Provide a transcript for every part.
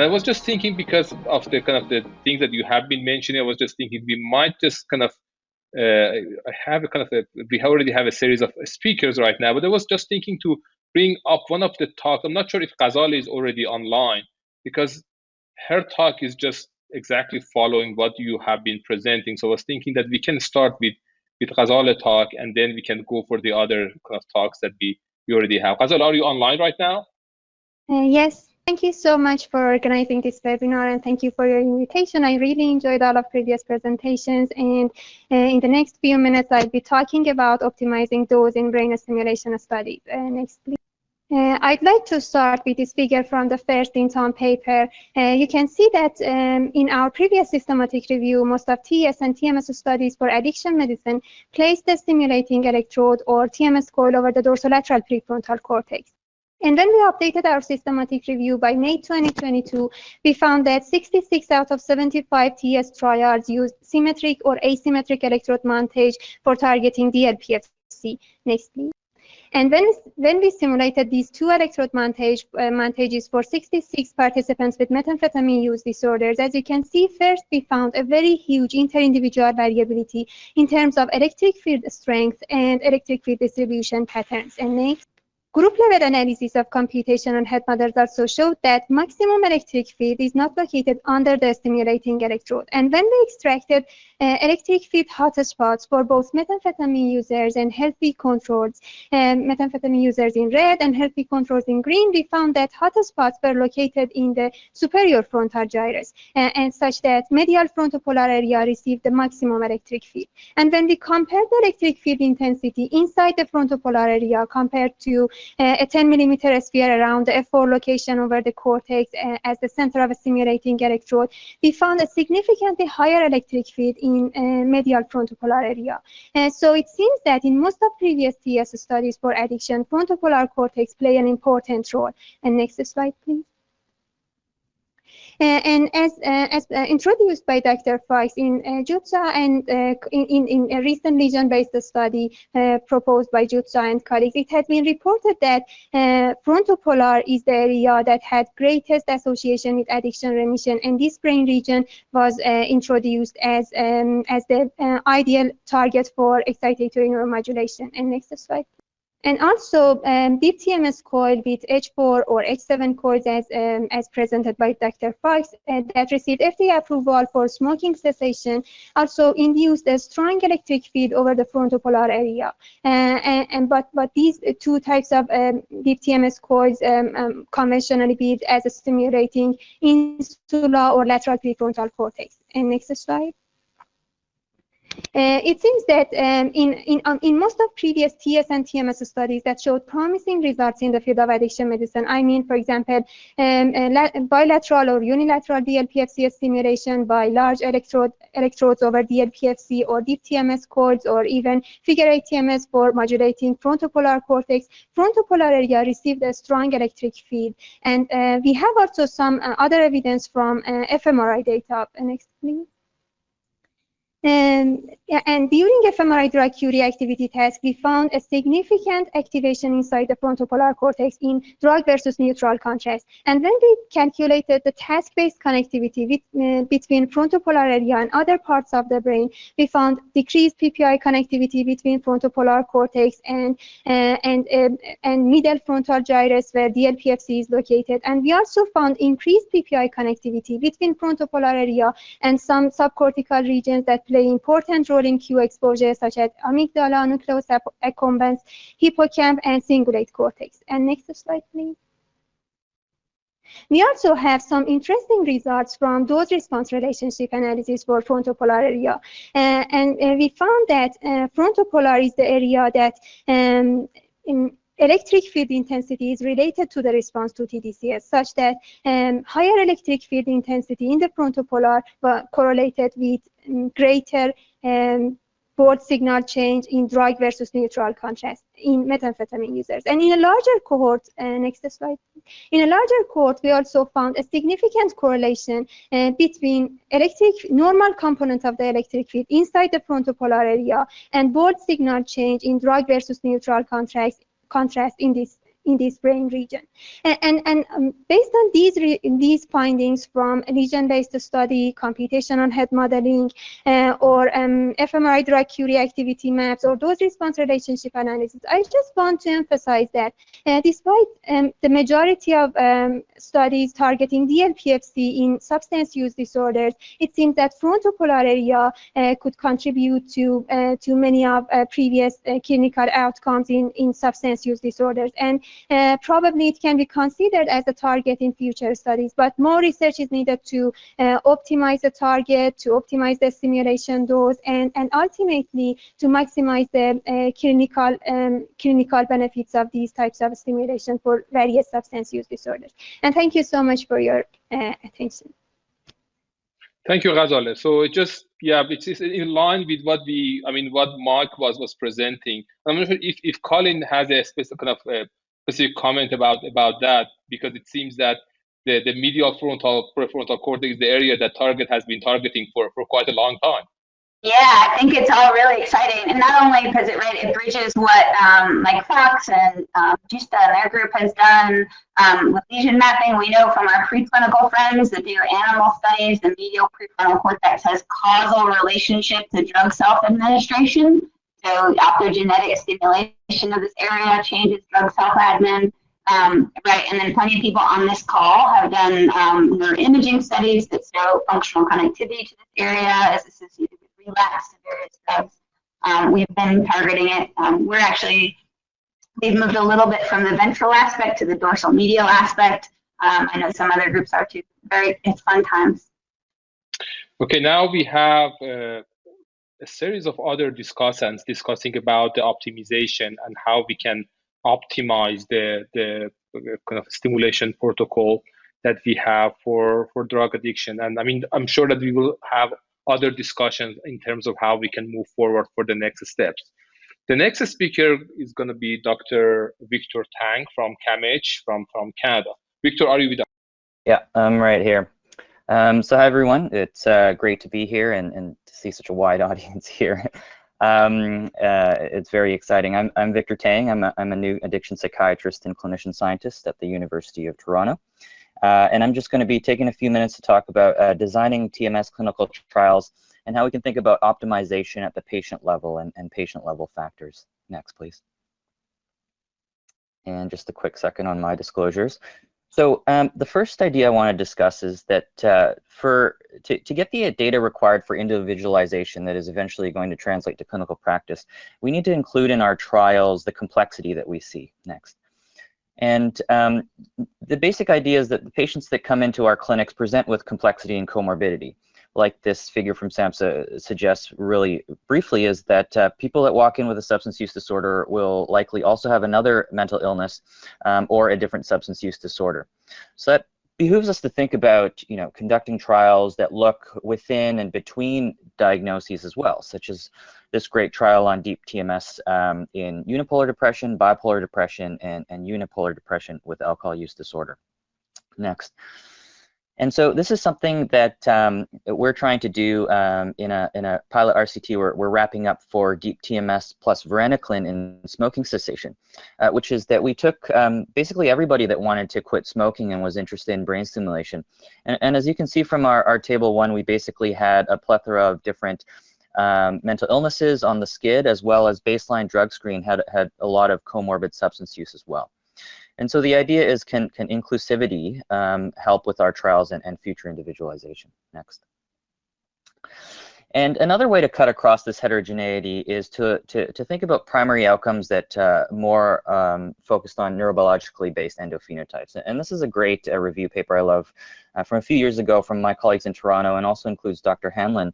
And I was just thinking, because of the kind of the things that you have been mentioning, I was just thinking we might just kind of have a kind of we already have a series of speakers right now, but I was just thinking to bring up one of the talks. I'm not sure if Ghazaleh is already online, because her talk is just exactly following what you have been presenting. So I was thinking that we can start with Ghazaleh talk, and then we can go for the other kind of talks that we already have. Ghazaleh, are you online right now? Yes. Thank you so much for organizing this webinar, and thank you for your invitation. I really enjoyed all of previous presentations, and in the next few minutes I'll be talking about optimizing dose in brain stimulation studies. Next, please. I'd like to start with this figure from the first INTAM paper. You can see that in our previous systematic review, most of TS and TMS studies for addiction medicine placed the stimulating electrode or TMS coil over the dorsolateral prefrontal cortex. And when we updated our systematic review by May 2022, we found that 66 out of 75 TS trials used symmetric or asymmetric electrode montage for targeting DLPFC. Next, please. And when we simulated these two electrode montages for 66 participants with methamphetamine use disorders, as you can see, first we found a very huge inter-individual variability in terms of electric field strength and electric field distribution patterns. And next. Group-level analysis of computational head models also showed that maximum electric field is not located under the stimulating electrode. And when we extracted electric field hotspots for both methamphetamine users and healthy controls, methamphetamine users in red and healthy controls in green, we found that hotspots were located in the superior frontal gyrus, and such that medial frontopolar area received the maximum electric field. And when we compared the electric field intensity inside the frontopolar area compared to a 10 millimeter sphere around the F4 location over the cortex as the center of a stimulating electrode, we found a significantly higher electric field in medial frontopolar area. So it seems that in most of previous TS studies for addiction, frontopolar cortex play an important role. And next slide, please. And as introduced by Dr. Fox in Jutsa and in a recent lesion-based study proposed by Jutsa and colleagues, it had been reported that frontopolar is the area that had greatest association with addiction remission, and this brain region was introduced as the ideal target for excitatory neuromodulation. And next slide. And also, deep TMS coil with H4 or H7 coils, as presented by Dr. Fox, that received FDA approval for smoking cessation, also induced a strong electric field over the frontopolar area. But these two types of deep TMS coils conventionally billed as stimulating insula or lateral prefrontal cortex. And next slide. It seems that in most of previous TS and TMS studies that showed promising results in the field of addiction medicine, I mean, for example, bilateral or unilateral DLPFC stimulation by large electrodes over DLPFC or deep TMS coils, or even figure 8 TMS for modulating frontopolar cortex, frontopolar area received a strong electric field. And we have also some other evidence from fMRI data. Next, please. And during fMRI drug Q reactivity test, we found a significant activation inside the frontopolar cortex in drug versus neutral contrast. And when we calculated the task-based connectivity between frontopolar area and other parts of the brain, we found decreased PPI connectivity between frontopolar cortex and middle frontal gyrus, where DLPFC is located. And we also found increased PPI connectivity between frontopolar area and some subcortical regions that play important role in Q exposure, such as amygdala, nucleus accumbens, hippocamp, and cingulate cortex. And next slide, please. We also have some interesting results from dose-response relationship analysis for frontopolar area. And we found that frontopolar is the area that electric field intensity is related to the response to TDCS, such that higher electric field intensity in the frontopolar correlated with greater board signal change in drug versus neutral contrast in methamphetamine users. And in a larger cohort, next slide. In a larger cohort, we also found a significant correlation between normal component of the electric field inside the frontopolar area and board signal change in drug versus neutral contrast in this in this brain region. Based on these findings from lesion-based study, computational head modeling, or fMRI drug reactivity maps, or dose response relationship analysis, I just want to emphasize that despite the majority of studies targeting DLPFC in substance use disorders, it seems that frontopolar area could contribute to many of previous clinical outcomes in substance use disorders, and probably it can be considered as a target in future studies, but more research is needed to optimize the target, to optimize the stimulation dose, and ultimately to maximize the clinical benefits of these types of stimulation for various substance use disorders. And thank you so much for your attention. Thank you, Ghazaleh. So it just, yeah, it's in line with what what Mark was presenting. I'm not sure if Colin has a specific comment about that, because it seems that the medial prefrontal cortex is the area that Target has been targeting for quite a long time. Yeah, I think it's all really exciting, and not only because it bridges what Mike Fox and Justa and their group has done with lesion mapping. We know from our preclinical friends that do animal studies, the medial prefrontal cortex has causal relationship to drug self-administration. So optogenetic stimulation of this area changes drug self-admin. Right, and then plenty of people on this call have done neuroimaging studies that show functional connectivity to this area as associated with relapse to various drugs. We've been targeting it. We've moved a little bit from the ventral aspect to the dorsal medial aspect. I know some other groups are too. It's fun times. Okay, now we have a series of other discussants discussing about the optimization and how we can optimize the kind of stimulation protocol that we have for drug addiction. And I mean, I'm sure that we will have other discussions in terms of how we can move forward for the next steps. The next speaker is going to be Dr. Victor Tang from CAMH from Canada. Victor, are you with us? Yeah, I'm right here. So hi everyone, it's great to be here and to see such a wide audience here. It's very exciting. I'm Victor Tang. I'm a new addiction psychiatrist and clinician scientist at the University of Toronto. And I'm just going to be taking a few minutes to talk about designing TMS clinical trials and how we can think about optimization at the patient level and patient level factors. Next, please. And just a quick second on my disclosures. So the first idea I want to discuss is that to get the data required for individualization that is eventually going to translate to clinical practice, we need to include in our trials the complexity that we see. Next. And the basic idea is that the patients that come into our clinics present with complexity and comorbidity. Like this figure from SAMHSA suggests really briefly, is that people that walk in with a substance use disorder will likely also have another mental illness or a different substance use disorder. So that behooves us to think about, conducting trials that look within and between diagnoses as well, such as this great trial on deep TMS in unipolar depression, bipolar depression, and unipolar depression with alcohol use disorder. Next. And so this is something that we're trying to do in a pilot RCT we're wrapping up for deep TMS plus varenicline in smoking cessation, which is that we took basically everybody that wanted to quit smoking and was interested in brain stimulation. And as you can see from our table 1, we basically had a plethora of different mental illnesses on the SCID, as well as baseline drug screen had a lot of comorbid substance use as well. And so the idea is, can inclusivity help with our trials and future individualization? Next. And another way to cut across this heterogeneity is to think about primary outcomes that more focused on neurobiologically based endophenotypes. And this is a great review paper I love from a few years ago from my colleagues in Toronto, and also includes Dr. Hanlon,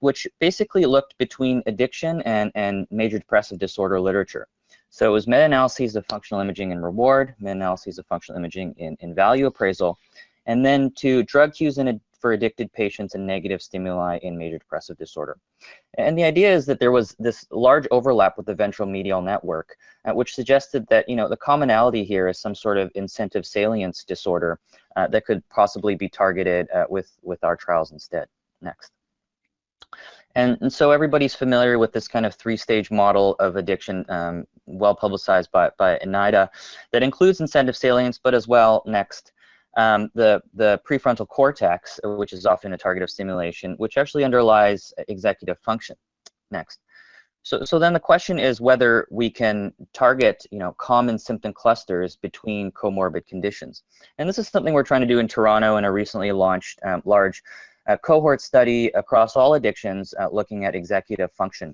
which basically looked between addiction and major depressive disorder literature. So it was meta-analyses of functional imaging and reward, meta-analyses of functional imaging in value appraisal, and then to drug cues for addicted patients and negative stimuli in major depressive disorder. And the idea is that there was this large overlap with the ventral medial network, which suggested that the commonality here is some sort of incentive salience disorder that could possibly be targeted with our trials instead. Next. And so everybody's familiar with this kind of 3-stage model of addiction well publicized by INIDA, that includes incentive salience, but as well, next, the prefrontal cortex, which is often a target of stimulation, which actually underlies executive function. Next. So then the question is whether we can target, common symptom clusters between comorbid conditions. And this is something we're trying to do in Toronto in a recently launched large cohort study across all addictions looking at executive function,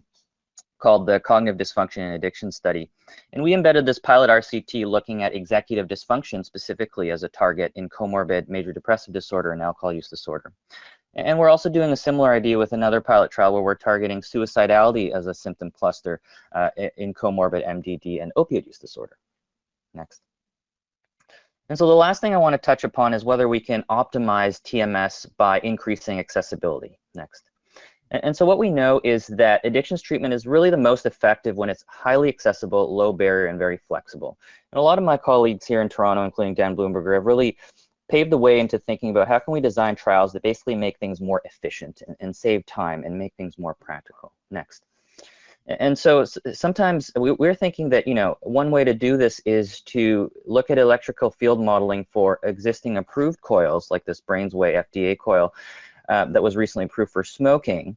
called the Cognitive Dysfunction and Addiction Study. And we embedded this pilot RCT looking at executive dysfunction specifically as a target in comorbid major depressive disorder and alcohol use disorder. And we're also doing a similar idea with another pilot trial where we're targeting suicidality as a symptom cluster in comorbid MDD and opioid use disorder. Next. And so the last thing I want to touch upon is whether we can optimize TMS by increasing accessibility. Next. And so what we know is that addictions treatment is really the most effective when it's highly accessible, low barrier, and very flexible. And a lot of my colleagues here in Toronto, including Dan Bloomberger, have really paved the way into thinking about how can we design trials that basically make things more efficient and save time and make things more practical. Next. And so sometimes we're thinking that, one way to do this is to look at electrical field modeling for existing approved coils, like this BrainsWay FDA coil that was recently approved for smoking,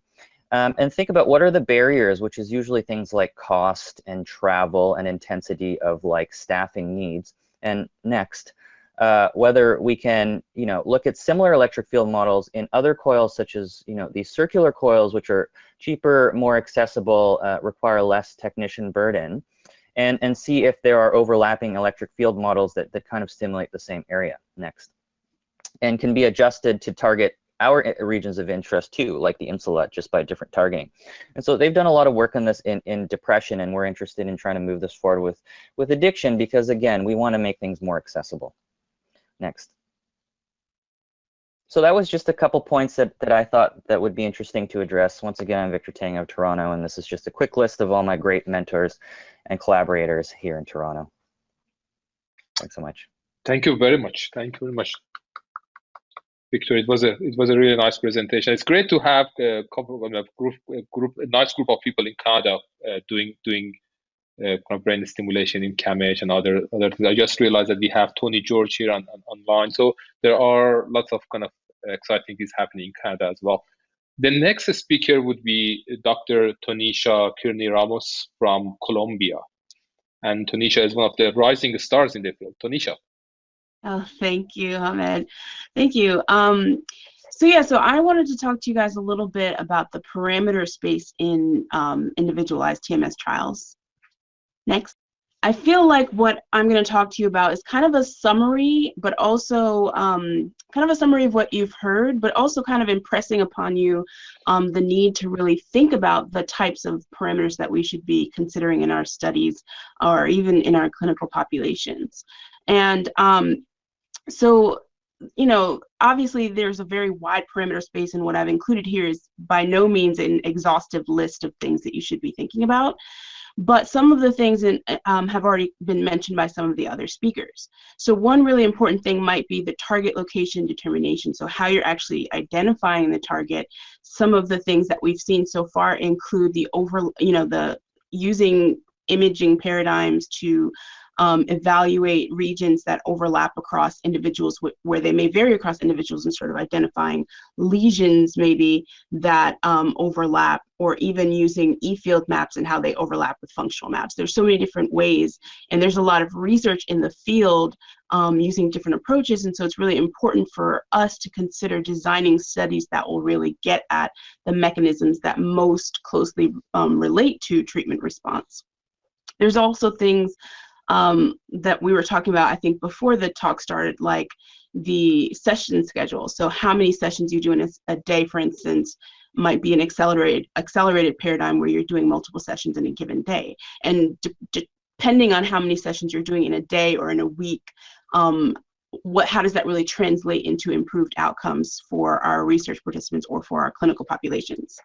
and think about what are the barriers, which is usually things like cost and travel and intensity of staffing needs. And next, whether we can, look at similar electric field models in other coils, such as, these circular coils, which are cheaper, more accessible, require less technician burden, and see if there are overlapping electric field models that kind of stimulate the same area. Next. And can be adjusted to target our regions of interest too, like the insula, just by different targeting. And so they've done a lot of work on this in depression, and we're interested in trying to move this forward with addiction because, again, we want to make things more accessible. Next. So that was just a couple points that I thought that would be interesting to address. Once again, I'm Victor Tang of Toronto, and this is just a quick list of all my great mentors and collaborators here in Toronto. Thanks so much. Thank you very much. Thank you very much, Victor. It was a really nice presentation. It's great to have a nice group of people in Canada doing kind of brain stimulation in CAMH and other things. I just realized that we have Tony George here online. So there are lots of kind of exciting things happening in Canada as well. The next speaker would be Dr. Tonisha Kearney-Ramos from Colombia. And Tonisha is one of the rising stars in the field. Tonisha. Oh, thank you, Ahmed. Thank you. So I wanted to talk to you guys a little bit about the parameter space in individualized TMS trials. Next. I feel like what I'm going to talk to you about is kind of a summary, but also kind of a summary of what you've heard, but also kind of impressing upon you the need to really think about the types of parameters that we should be considering in our studies or even in our clinical populations. And so, obviously there's a very wide parameter space, and what I've included here is by no means an exhaustive list of things that you should be thinking about. But some of the things have already been mentioned by some of the other speakers. So one really important thing might be the target location determination. So how you're actually identifying the target. Some of the things that we've seen so far include the using imaging paradigms to evaluate regions that overlap across individuals, where they may vary across individuals, and sort of identifying lesions maybe that overlap, or even using E-field maps and how they overlap with functional maps. There's so many different ways, and there's a lot of research in the field using different approaches, and so it's really important for us to consider designing studies that will really get at the mechanisms that most closely relate to treatment response. There's also things that we were talking about, I think, before the talk started, like the session schedule. So how many sessions you do in a day, for instance, might be an accelerated paradigm where you're doing multiple sessions in a given day. And depending on how many sessions you're doing in a day or in a week, how does that really translate into improved outcomes for our research participants or for our clinical populations?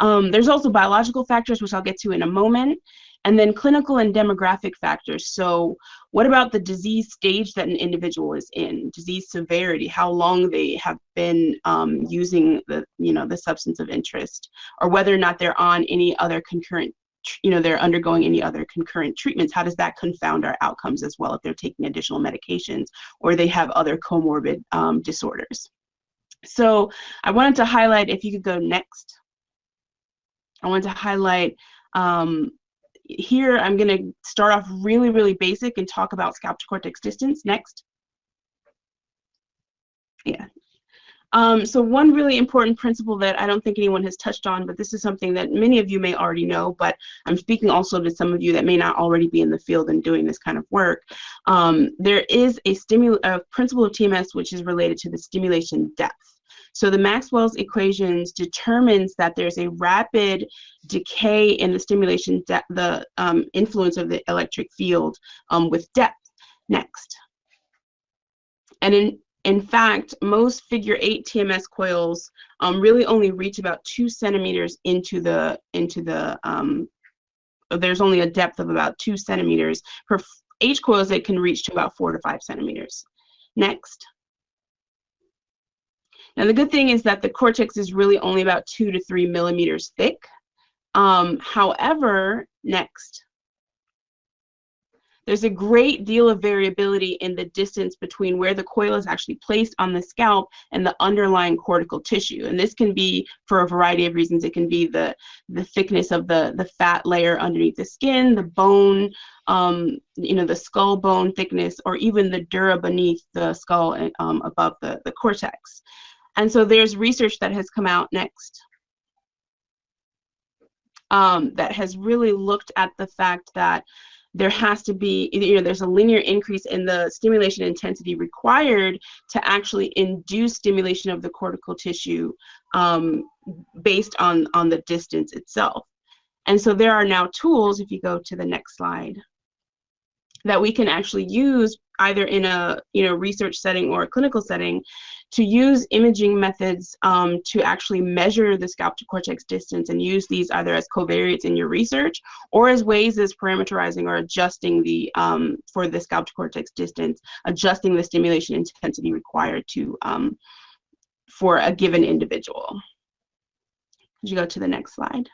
There's also biological factors, which I'll get to in a moment, and then clinical and demographic factors. So what about the disease stage that an individual is in, disease severity, how long they have been using the substance of interest, or whether or not they're on any other concurrent they're undergoing any other concurrent treatments, how does that confound our outcomes as well if they're taking additional medications or they have other comorbid disorders? So I wanted to highlight, if you could go next, I wanted to highlight here, I'm going to start off really, really basic and talk about scalp to cortex distance. Next. Yeah. So one really important principle that I don't think anyone has touched on, but this is something that many of you may already know, but I'm speaking also to some of you that may not already be in the field and doing this kind of work. There is a principle of TMS which is related to the stimulation depth. So the Maxwell's equations determines that there's a rapid decay in the stimulation depth, the influence of the electric field with depth. Next. And in fact, most figure 8 TMS coils really only reach about 2 centimeters into the there's only a depth of about 2 centimeters. For H coils, it can reach to about 4 to 5 centimeters. Next. Now, the good thing is that the cortex is really only about 2 to 3 millimeters thick. However, next. There's a great deal of variability in the distance between where the coil is actually placed on the scalp and the underlying cortical tissue. And this can be for a variety of reasons. It can be the thickness of the fat layer underneath the skin, the bone, the skull bone thickness, or even the dura beneath the skull and above the cortex. And so there's research that has come out next that has really looked at the fact that there has to be, there's a linear increase in the stimulation intensity required to actually induce stimulation of the cortical tissue based on the distance itself. And so there are now tools, if you go to the next slide, that we can actually use either in a research setting or a clinical setting to use imaging methods to actually measure the scalp to cortex distance and use these either as covariates in your research or as ways as parameterizing or adjusting the for the scalp to cortex distance, adjusting the stimulation intensity required to for a given individual. Could you go to the next slide?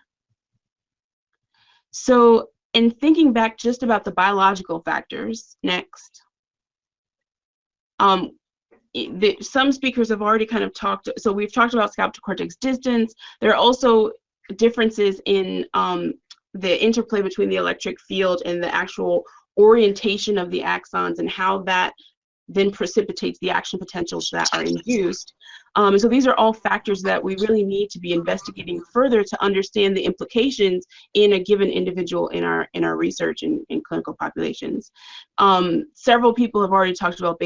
So in thinking back just about the biological factors, next. Some speakers have already kind of talked, so we've talked about scalp to cortex distance. There are also differences in the interplay between the electric field and the actual orientation of the axons and how that then precipitates the action potentials that are induced. So these are all factors that we really need to be investigating further to understand the implications in a given individual in our research in clinical populations. Several people have already talked about,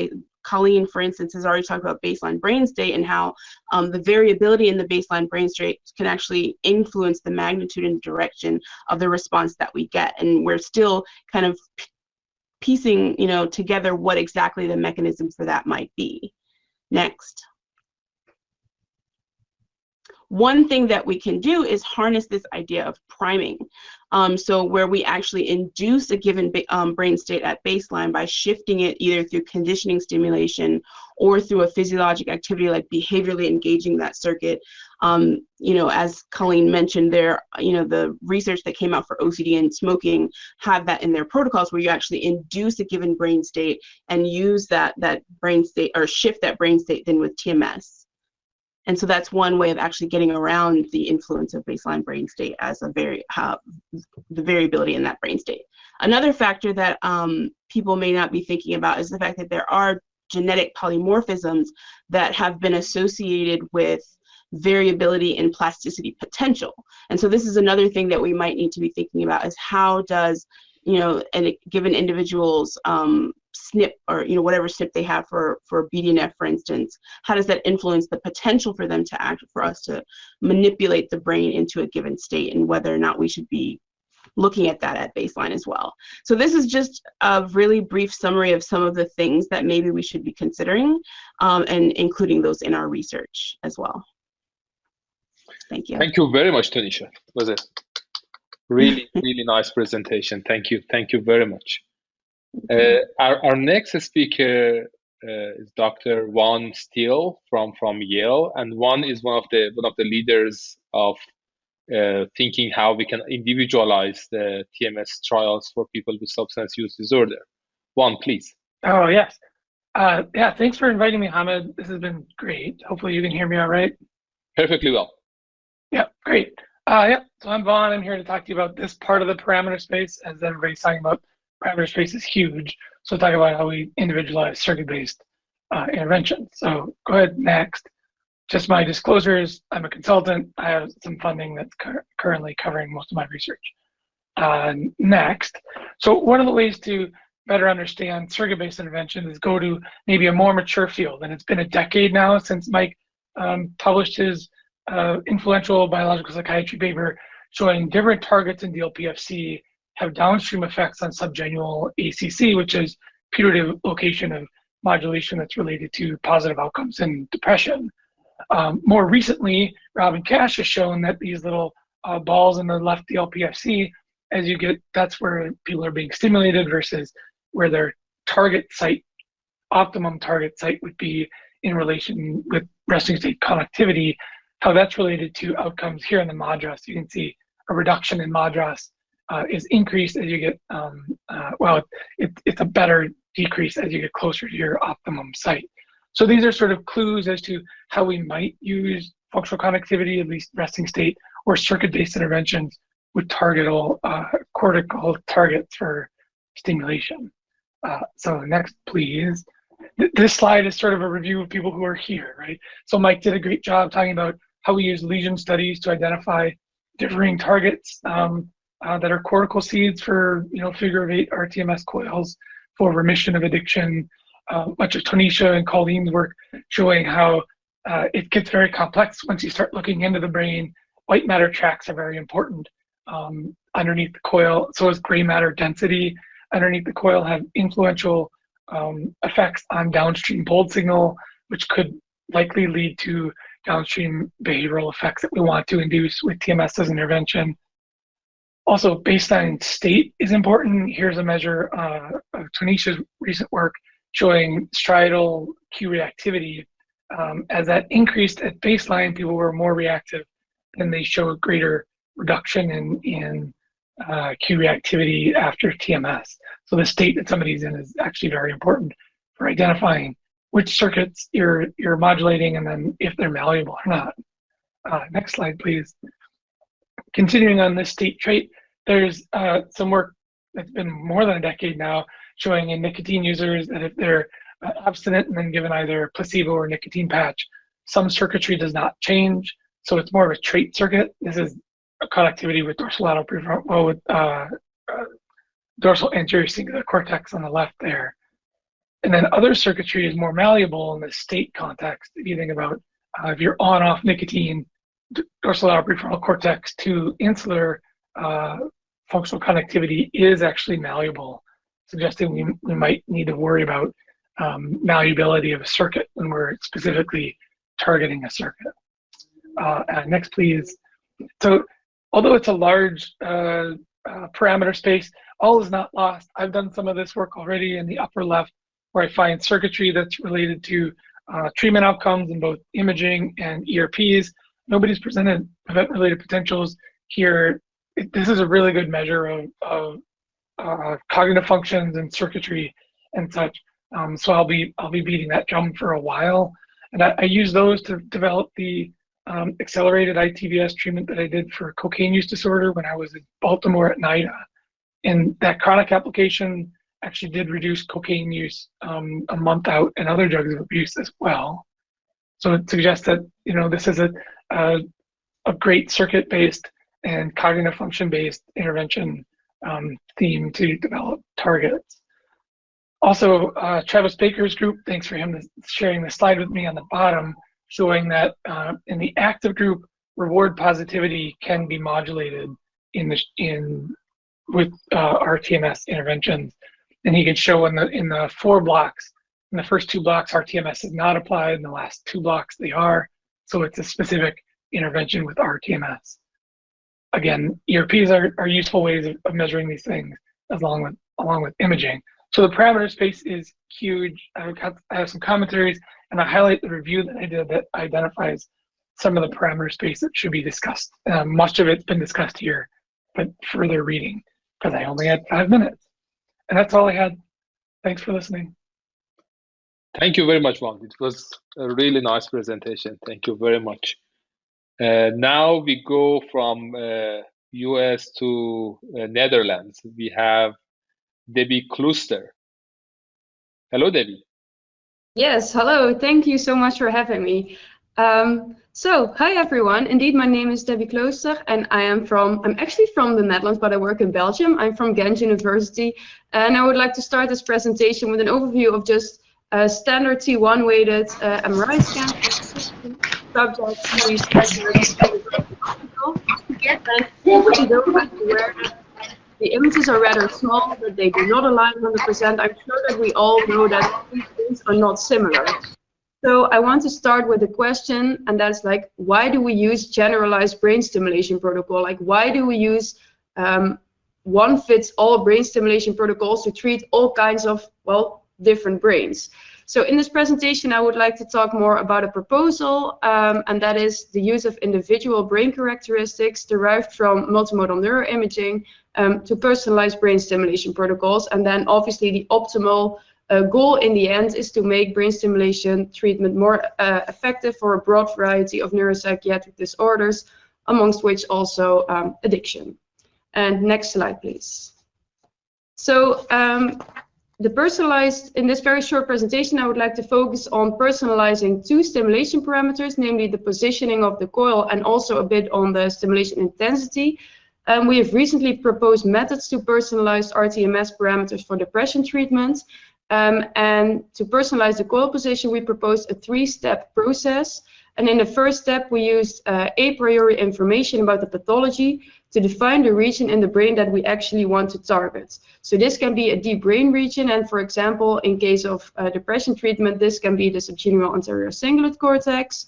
Colleen, for instance, has already talked about baseline brain state and how the variability in the baseline brain state can actually influence the magnitude and direction of the response that we get. And we're still kind of piecing, together what exactly the mechanism for that might be. Next. One thing that we can do is harness this idea of priming. So where we actually induce a given brain state at baseline by shifting it either through conditioning stimulation or through a physiologic activity like behaviorally engaging that circuit. As Colleen mentioned, the research that came out for OCD and smoking have that in their protocols where you actually induce a given brain state and use that brain state or shift that brain state then with TMS. And so that's one way of actually getting around the influence of baseline brain state as the variability in that brain state. Another factor that people may not be thinking about is the fact that there are genetic polymorphisms that have been associated with variability in plasticity potential. And so this is another thing that we might need to be thinking about is how does, a given individual's SNP or whatever SNP they have for BDNF, for instance, how does that influence the potential for them to act, for us to manipulate the brain into a given state, and whether or not we should be looking at that at baseline as well. So this is just a really brief summary of some of the things that maybe we should be considering and including those in our research as well. Thank you. Thank you very much, Tonisha. It was a really, really nice presentation. Thank you. Thank you very much. Our next speaker is Dr. Vaughn Steele from Yale, and Vaughn is one of the leaders of thinking how we can individualize the TMS trials for people with substance use disorder. Vaughn, please. Oh, yes. Yeah, thanks for inviting me, Hamid. This has been great. Hopefully you can hear me all right. Perfectly well. Yeah, great. Yeah, so I'm Vaughn. I'm here to talk to you about this part of the parameter space. As everybody's talking about, parameter space is huge. So talk about how we individualize circuit-based interventions. So go ahead, next. Just my disclosures, I'm a consultant. I have some funding that's currently covering most of my research. Next. So one of the ways to better understand circuit-based intervention is go to maybe a more mature field. And it's been a decade now since Mike published his influential biological psychiatry paper showing different targets in DLPFC have downstream effects on subgenual ACC, which is putative location of modulation that's related to positive outcomes in depression. More recently, Robin Cash has shown that these little balls in the left DLPFC, as you get, that's where people are being stimulated versus where their target site, optimum target site would be in relation with resting state connectivity, how that's related to outcomes here in the MADRS. You can see a reduction in MADRS is increased as you get, well, it's a better decrease as you get closer to your optimum site. So these are sort of clues as to how we might use functional connectivity, at least resting state, or circuit-based interventions with targetable cortical targets for stimulation. So next, please. This slide is sort of a review of people who are here, right? So Mike did a great job talking about how we use lesion studies to identify differing targets that are cortical seeds for, figure-of-8 RTMS coils for remission of addiction. Much of Tonisha and Colleen's work showing how it gets very complex once you start looking into the brain. White matter tracks are very important underneath the coil. So is gray matter density underneath the coil have influential effects on downstream bold signal, which could likely lead to downstream behavioral effects that we want to induce with TMS as intervention. Also, baseline state is important. Here's a measure of Tonisha's recent work showing striatal Q reactivity. As that increased at baseline, people were more reactive, and they show a greater reduction in Q reactivity after TMS. So the state that somebody's in is actually very important for identifying which circuits you're modulating and then if they're malleable or not. Next slide, please. Continuing on this state trait, there's some work that's been more than a decade now showing in nicotine users that if they're abstinent and then given either placebo or nicotine patch, some circuitry does not change. So it's more of a trait circuit. This is a connectivity with dorsolateral prefrontal, with dorsal anterior cingulate cortex on the left there. And then other circuitry is more malleable in the state context. If you think about if you're on-off nicotine, dorsolateral prefrontal cortex to insular functional connectivity is actually malleable, suggesting we might need to worry about malleability of a circuit when we're specifically targeting a circuit. Next, please. So although it's a large parameter space, all is not lost. I've done some of this work already in the upper left, where I find circuitry that's related to treatment outcomes in both imaging and ERPs. Nobody's presented event-related potentials here. This is a really good measure of cognitive functions and circuitry and such. So I'll be beating that drum for a while, and I use those to develop the accelerated ITVS treatment that I did for cocaine use disorder when I was in Baltimore at NIDA. And that chronic application actually did reduce cocaine use a month out and other drugs of abuse as well. So it suggests that this is a great circuit-based and cognitive function-based intervention theme to develop targets. Also, Travis Baker's group, thanks for him sharing the slide with me on the bottom, showing that in the active group, reward positivity can be modulated with RTMS interventions. And he could show in the 4 blocks, in the first 2 blocks, RTMS is not applied. In the last 2 blocks, they are. So it's a specific intervention with RTMS. Again, ERPs are useful ways of measuring these things along with imaging. So the parameter space is huge. I have some commentaries, and I highlight the review that I did that identifies some of the parameter space that should be discussed. Much of it's been discussed here, but further reading, because I only had 5 minutes. And that's all I had. Thanks for listening. Thank you very much, Vaughn. It was a really nice presentation. Thank you very much. Now we go from US to Netherlands. We have Debbie Klooster. Hello, Debbie. Yes, hello. Thank you so much for having me. Hi everyone. Indeed, my name is Debbie Klooster, and I'm actually from the Netherlands, but I work in Belgium. I'm from Ghent University, and I would like to start this presentation with an overview of just standard T1 weighted MRI scans subjects we the images are rather small, but they do not align 100%. I'm sure that we all know that these things are not similar. So I want to start with a question, and that's like, why do we use generalized brain stimulation protocol? Like, why do we use one-fits-all brain stimulation protocols to treat all kinds of, well, different brains? So in this presentation, I would like to talk more about a proposal, and that is the use of individual brain characteristics derived from multimodal neuroimaging to personalized brain stimulation protocols. And then obviously the optimal goal in the end is to make brain stimulation treatment more effective for a broad variety of neuropsychiatric disorders, amongst which also addiction. And next slide, please. So in this very short presentation, I would like to focus on personalizing two stimulation parameters, namely the positioning of the coil and also a bit on the stimulation intensity. We have recently proposed methods to personalize RTMS parameters for depression treatment. And to personalize the coil position, we proposed a 3-step process. And in the first step, we used a priori information about the pathology to define the region in the brain that we actually want to target. So this can be a deep brain region, and for example, in case of depression treatment, this can be the subgenual anterior cingulate cortex.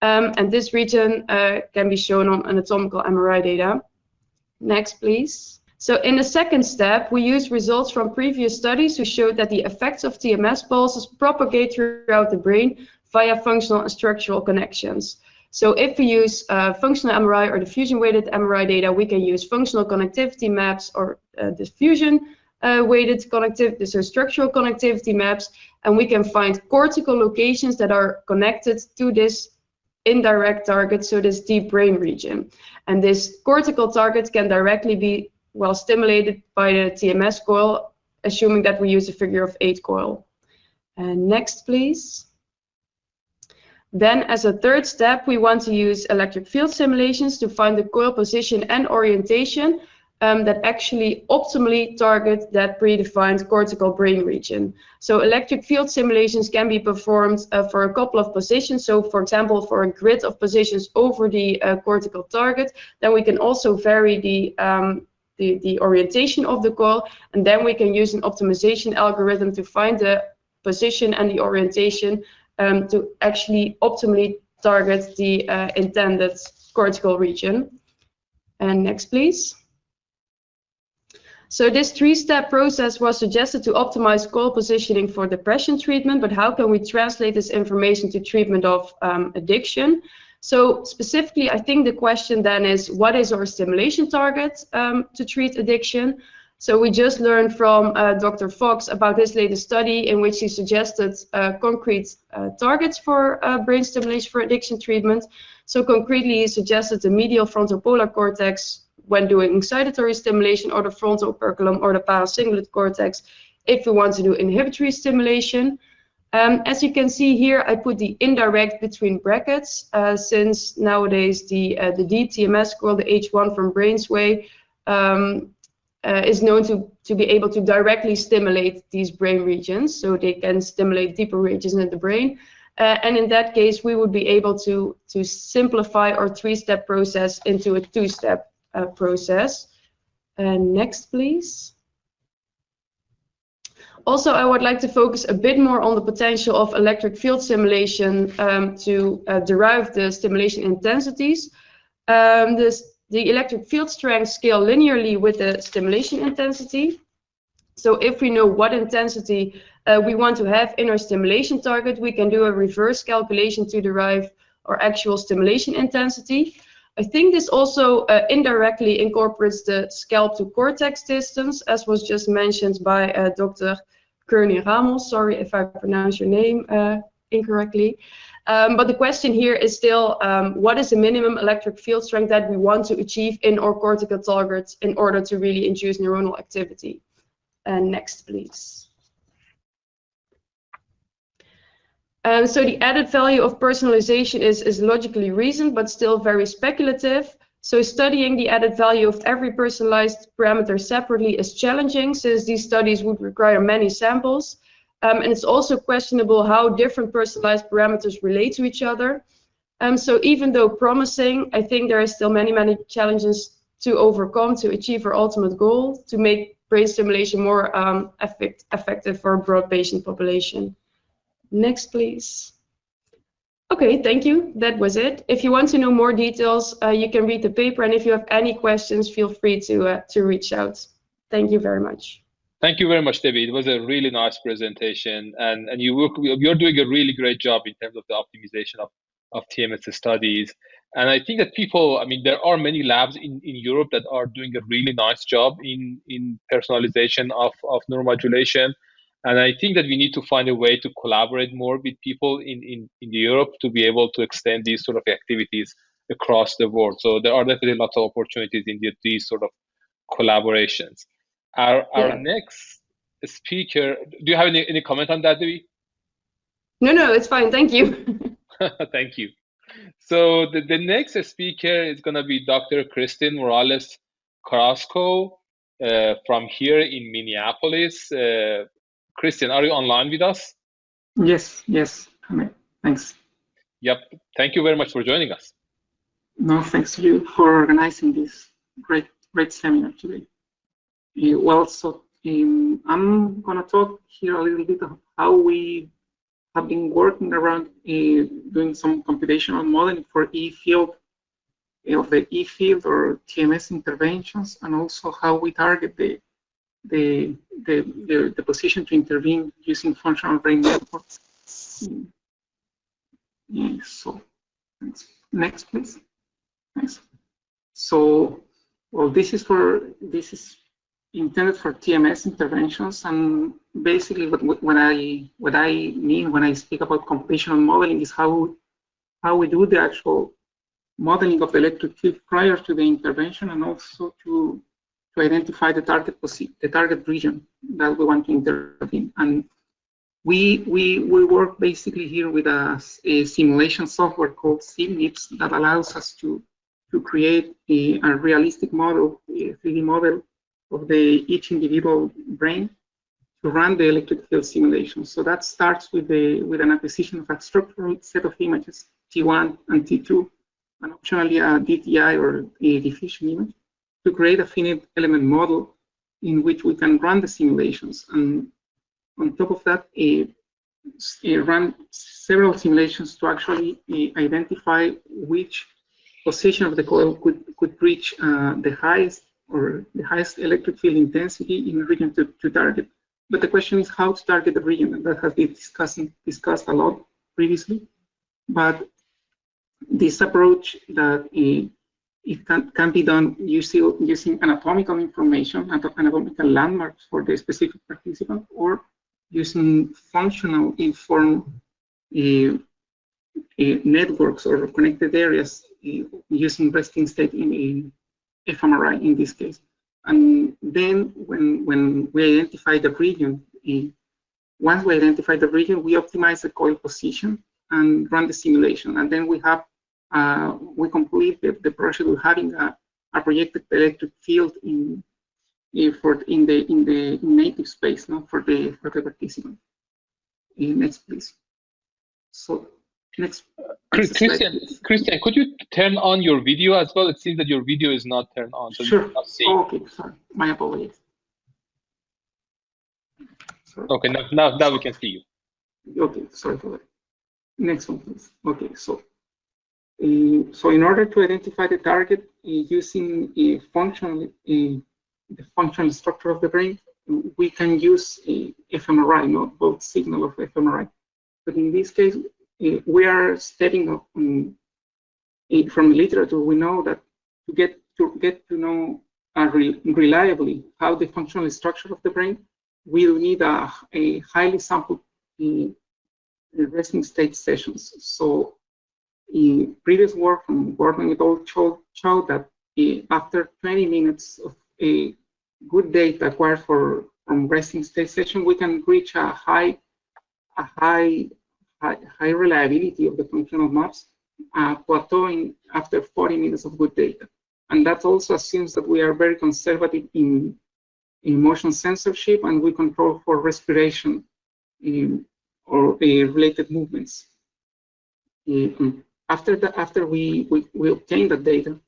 And this region can be shown on anatomical MRI data. Next, please. So in the second step, we used results from previous studies who showed that the effects of TMS pulses propagate throughout the brain via functional and structural connections. So if we use functional MRI or diffusion-weighted MRI data, we can use functional connectivity maps or diffusion-weighted connectivity, so structural connectivity maps, and we can find cortical locations that are connected to this indirect target, so this deep brain region. And this cortical target can directly be, well, stimulated by the TMS coil, assuming that we use a figure of 8 coil. And next, please. Then, as a third step, we want to use electric field simulations to find the coil position and orientation that actually optimally target that predefined cortical brain region. So electric field simulations can be performed for a couple of positions. So for example, for a grid of positions over the cortical target, then we can also vary the orientation of the coil, and then we can use an optimization algorithm to find the position and the orientation to actually optimally target the intended cortical region. And next, please. So this 3-step process was suggested to optimize coil positioning for depression treatment, but how can we translate this information to treatment of addiction? So specifically, I think the question then is, what is our stimulation target to treat addiction? So we just learned from Dr. Fox about his latest study in which he suggested concrete targets for brain stimulation for addiction treatment. So concretely, he suggested the medial frontal polar cortex when doing excitatory stimulation, or the frontal operculum or the paracingulate cortex if we want to do inhibitory stimulation. As you can see here, I put the indirect between brackets since nowadays the deep TMS coil, the H1 from Brainsway, is known to be able to directly stimulate these brain regions, so they can stimulate deeper regions in the brain. And in that case, we would be able to simplify our 3-step process into a 2-step process. And next, please. Also, I would like to focus a bit more on the potential of electric field simulation to derive the stimulation intensities. The electric field strength scale linearly with the stimulation intensity. So if we know what intensity we want to have in our stimulation target, we can do a reverse calculation to derive or actual stimulation intensity. I think this also indirectly incorporates the scalp to cortex distance, as was just mentioned by Dr. Kearney-Ramos. Sorry if I pronounce your name incorrectly. But the question here is still, what is the minimum electric field strength that we want to achieve in our cortical targets in order to really induce neuronal activity? Next, please. So the added value of personalization is logically reasoned, but still very speculative. So studying the added value of every personalized parameter separately is challenging, since these studies would require many samples. And it's also questionable how different personalized parameters relate to each other. So even though promising, I think there are still many challenges to overcome to achieve our ultimate goal, to make brain stimulation more effective for a broad patient population. Next, please. Okay, thank you. That was it. If you want to know more details, you can read the paper, and if you have any questions, feel free to reach out. Thank you very much. Thank you very much, Debbie. It was a really nice presentation, and you're doing a really great job in terms of the optimization of TMS studies. And I think that people, I mean, there are many labs in Europe that are doing a really nice job in personalization of neuromodulation. And I think that we need to find a way to collaborate more with people in Europe to be able to extend these sort of activities across the world. So there are definitely lots of opportunities in these sort of collaborations. Our next speaker, do you have any comment on that, Debbie? No, it's fine. Thank you. Thank you. So the next speaker is going to be Dr. Cristian Morales Carrasco from here in Minneapolis. Cristian, are you online with us? Yes. Thanks. Yep. Thank you very much for joining us. No, thanks to you for organizing this great seminar today. Well, so I'm going to talk here a little bit of how we have been working around doing some computational modeling for E-field, of the E-field or TMS interventions, and also how we target the position to intervene using functional brain networks. So next, please. Thanks. So, well, this is intended for TMS interventions, and basically what I mean when I speak about computational modeling is how we do the actual modeling of the electric field prior to the intervention, and also to identify the target region that we want to intervene. And we work basically here with a simulation software called SimNIPS that allows us to create a realistic model, a 3D model of each individual brain to run the electric field simulation. So that starts with an acquisition of a structural set of images, T1 and T2, and optionally a DTI or a diffusion image, to create a finite element model in which we can run the simulations. And on top of that, run several simulations to actually identify which position of the coil could reach the highest electric field intensity in the region to target. But the question is how to target the region, and that has been discussed a lot previously. But this approach that it can be done using anatomical information, anatomical landmarks for the specific participant, or using functional informed networks or connected areas using resting state in fMRI in this case. And then when we identify the region, once we identify the region, we optimize the coil position and run the simulation. And then we complete the process with having a projected electric field in the native space, no, for the participant. Next, please. So next. Cristian, could you turn on your video as well? It seems that your video is not turned on. So sure. Not okay, sorry. My apologies. Sorry. Okay, now we can see you. Okay, sorry for that. Next one, please. Okay, so in order to identify the target using the functional structure of the brain, we can use fMRI, not both signal of fMRI. But in this case, we are stepping up from the literature, we know that to get to know reliably how the functional structure of the brain, we will need a highly sampled resting state sessions. So in previous work from Gordon et al. Showed that after 20 minutes of a good data acquired from resting state session, we can reach a high reliability of the functional maps, plateauing after 40 minutes of good data. And that also assumes that we are very conservative in motion censorship, and we control for respiration or related movements. After we obtain that data,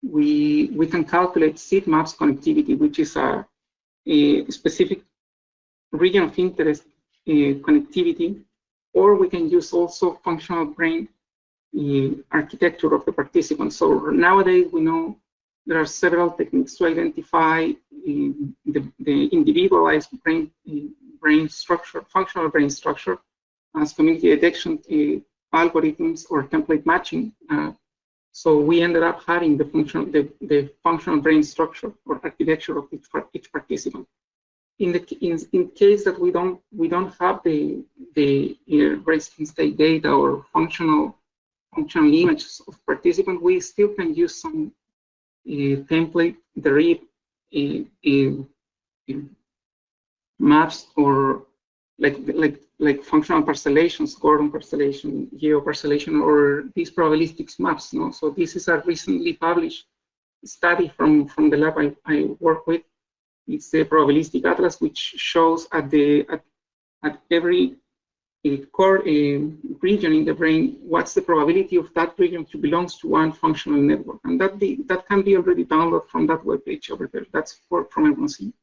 we can calculate seed maps connectivity, which is a specific region of interest connectivity, or we can use also functional brain architecture of the participant. So nowadays we know there are several techniques to identify the individualized brain structure, functional brain structure, as community detection algorithms or template matching. So we ended up having the functional brain structure or architecture of each participant. In case that we don't have the resting state data or functional images of participant, we still can use some template derived maps or like functional parcellations, Gordon parcellation, Yale parcellation, or these probabilistic maps. No, so this is a recently published study from the lab I work with. It's the probabilistic atlas, which shows at every core region in the brain what's the probability of that region to belongs to one functional network, and that can be already downloaded from that webpage over there. That's from MNC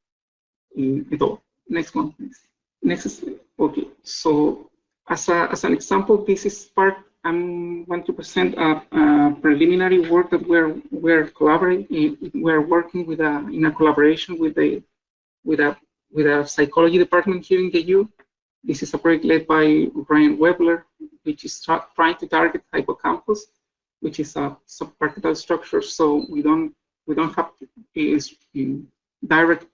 et al. Next one, please. Next, okay. So as an example, this is part I want to present a preliminary work that we're collaborating. We're working with in a collaboration with a psychology department here in the U. This is a project led by Brian Webler, which is trying to target hippocampus, which is a subparietal structure. So we don't have direct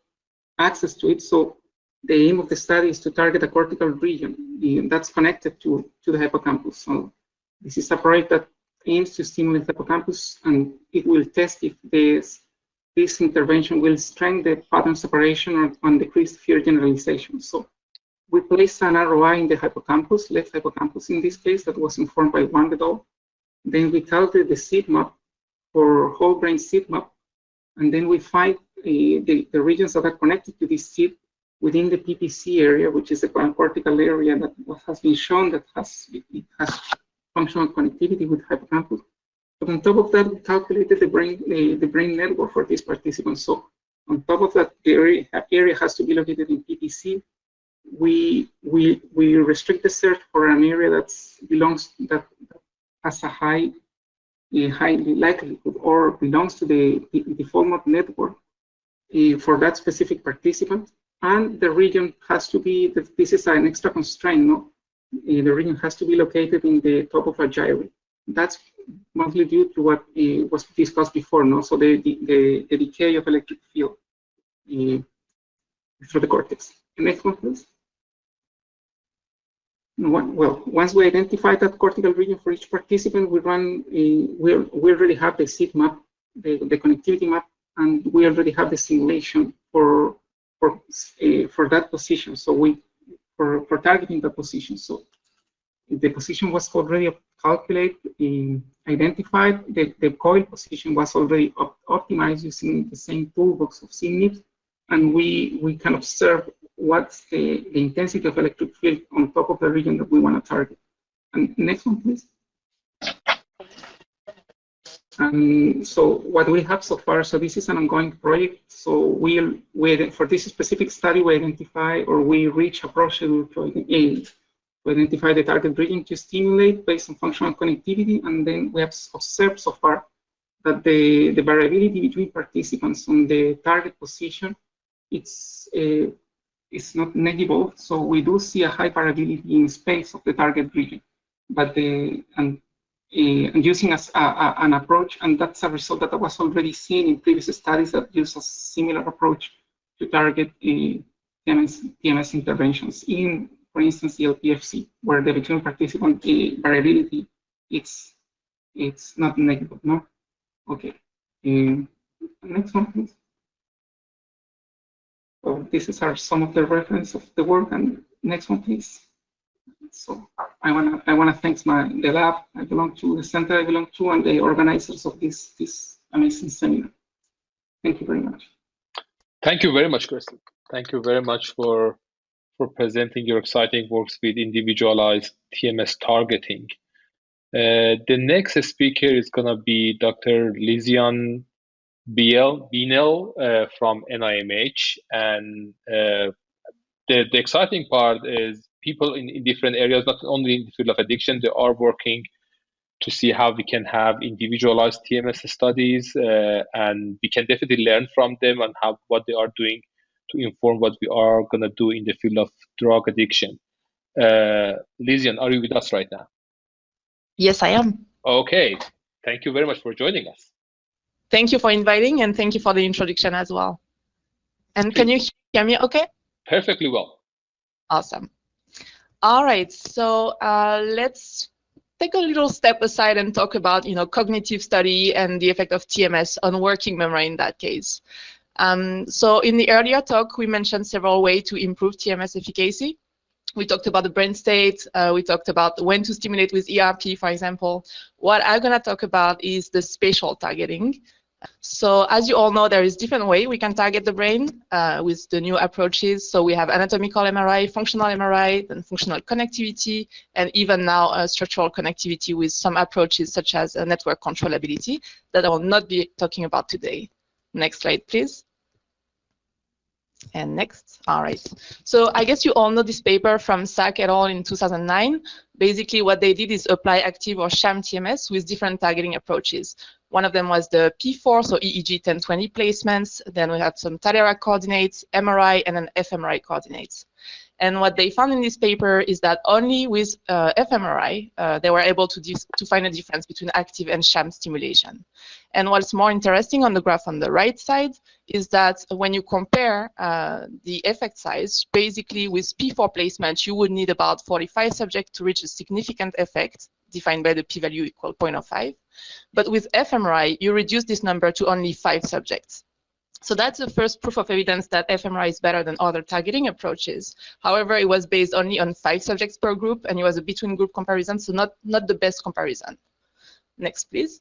access to it. So the aim of the study is to target a cortical region that's connected to the hippocampus. So this is a project that aims to stimulate the hippocampus, and it will test if this intervention will strengthen the pattern separation or decrease fear generalization. So we place an ROI in the hippocampus, left hippocampus in this case, that was informed by Wang et al. Then we calculate the seed map for whole brain seed map, and then we find the regions that are connected to this seed within the PPC area, which is the cortical area that has been shown that it has functional connectivity with hippocampus. But on top of that, we calculated the brain network for these participants. So on top of that, the area has to be located in PPC. We restrict the search for an area that has a highly likelihood or belongs to the default mode network for that specific participant. And the region has to be, this is an extra constraint, no? The region has to be located in the top of a gyre. That's mostly due to what was discussed before, no? So the decay of electric field through the cortex. The next one, please. Well, once we identify that cortical region for each participant, we run, we already have the seed map, the connectivity map, and we already have the simulation for that position. So for targeting the position. So the position was already calculated, identified. The coil position was already optimized using the same toolbox of CNIPS, and we can observe what's the intensity of electric field on top of the region that we want to target. And next one, please. And so what we have so far, so this is an ongoing project. So for this specific study, we identify or we reach a procedure to identify the target region to stimulate based on functional connectivity. And then we have observed so far that the variability between participants on the target position, it's not negligible. So we do see a high variability in space of the target region. But using as an approach, and that's a result that was already seen in previous studies that use a similar approach to target TMS interventions in, for instance, the LPFC, where the between participant variability it's not negative, no? Okay. Next one, please. So these are some of the reference of the work, and next one, please. So I wanna thank the lab I belong to, the center I belong to, and the organizers of this amazing seminar. Thank you very much. Thank you very much, Cristian. Thank you very much for presenting your exciting works with individualized TMS targeting. The next speaker is gonna be Dr. Lizian Bienel from NIMH, and the exciting part is people in different areas, not only in the field of addiction, they are working to see how we can have individualized TMS studies, and we can definitely learn from them and what they are doing to inform what we are going to do in the field of drug addiction. Lizian, are you with us right now? Yes, I am. Okay, thank you very much for joining us. Thank you for inviting, and thank you for the introduction as well. And can you hear me okay? Perfectly well. Awesome. All right, so let's take a little step aside and talk about, cognitive study and the effect of TMS on working memory in that case. So in the earlier talk, we mentioned several ways to improve TMS efficacy. We talked about the brain state. We talked about when to stimulate with ERP, for example. What I'm going to talk about is the spatial targeting. So as you all know, there is different way we can target the brain with the new approaches. So we have anatomical MRI, functional MRI, and functional connectivity, and even now structural connectivity with some approaches such as network controllability that I will not be talking about today. Next slide, please. And next. All right. So I guess you all know this paper from Sack et al. In 2009. Basically, what they did is apply active or sham TMS with different targeting approaches. One of them was the P4, so EEG 1020 placements. Then we had some Tadera coordinates, MRI, and then fMRI coordinates. And what they found in this paper is that only with fMRI, they were able to find a difference between active and sham stimulation. And what's more interesting on the graph on the right side is that when you compare the effect size, basically with P4 placement, you would need about 45 subjects to reach a significant effect, defined by the p-value equal 0.05. But with fMRI, you reduce this number to only 5 subjects. So that's the first proof of evidence that fMRI is better than other targeting approaches. However, it was based only on 5 subjects per group, and it was a between group comparison, so not the best comparison. Next, please.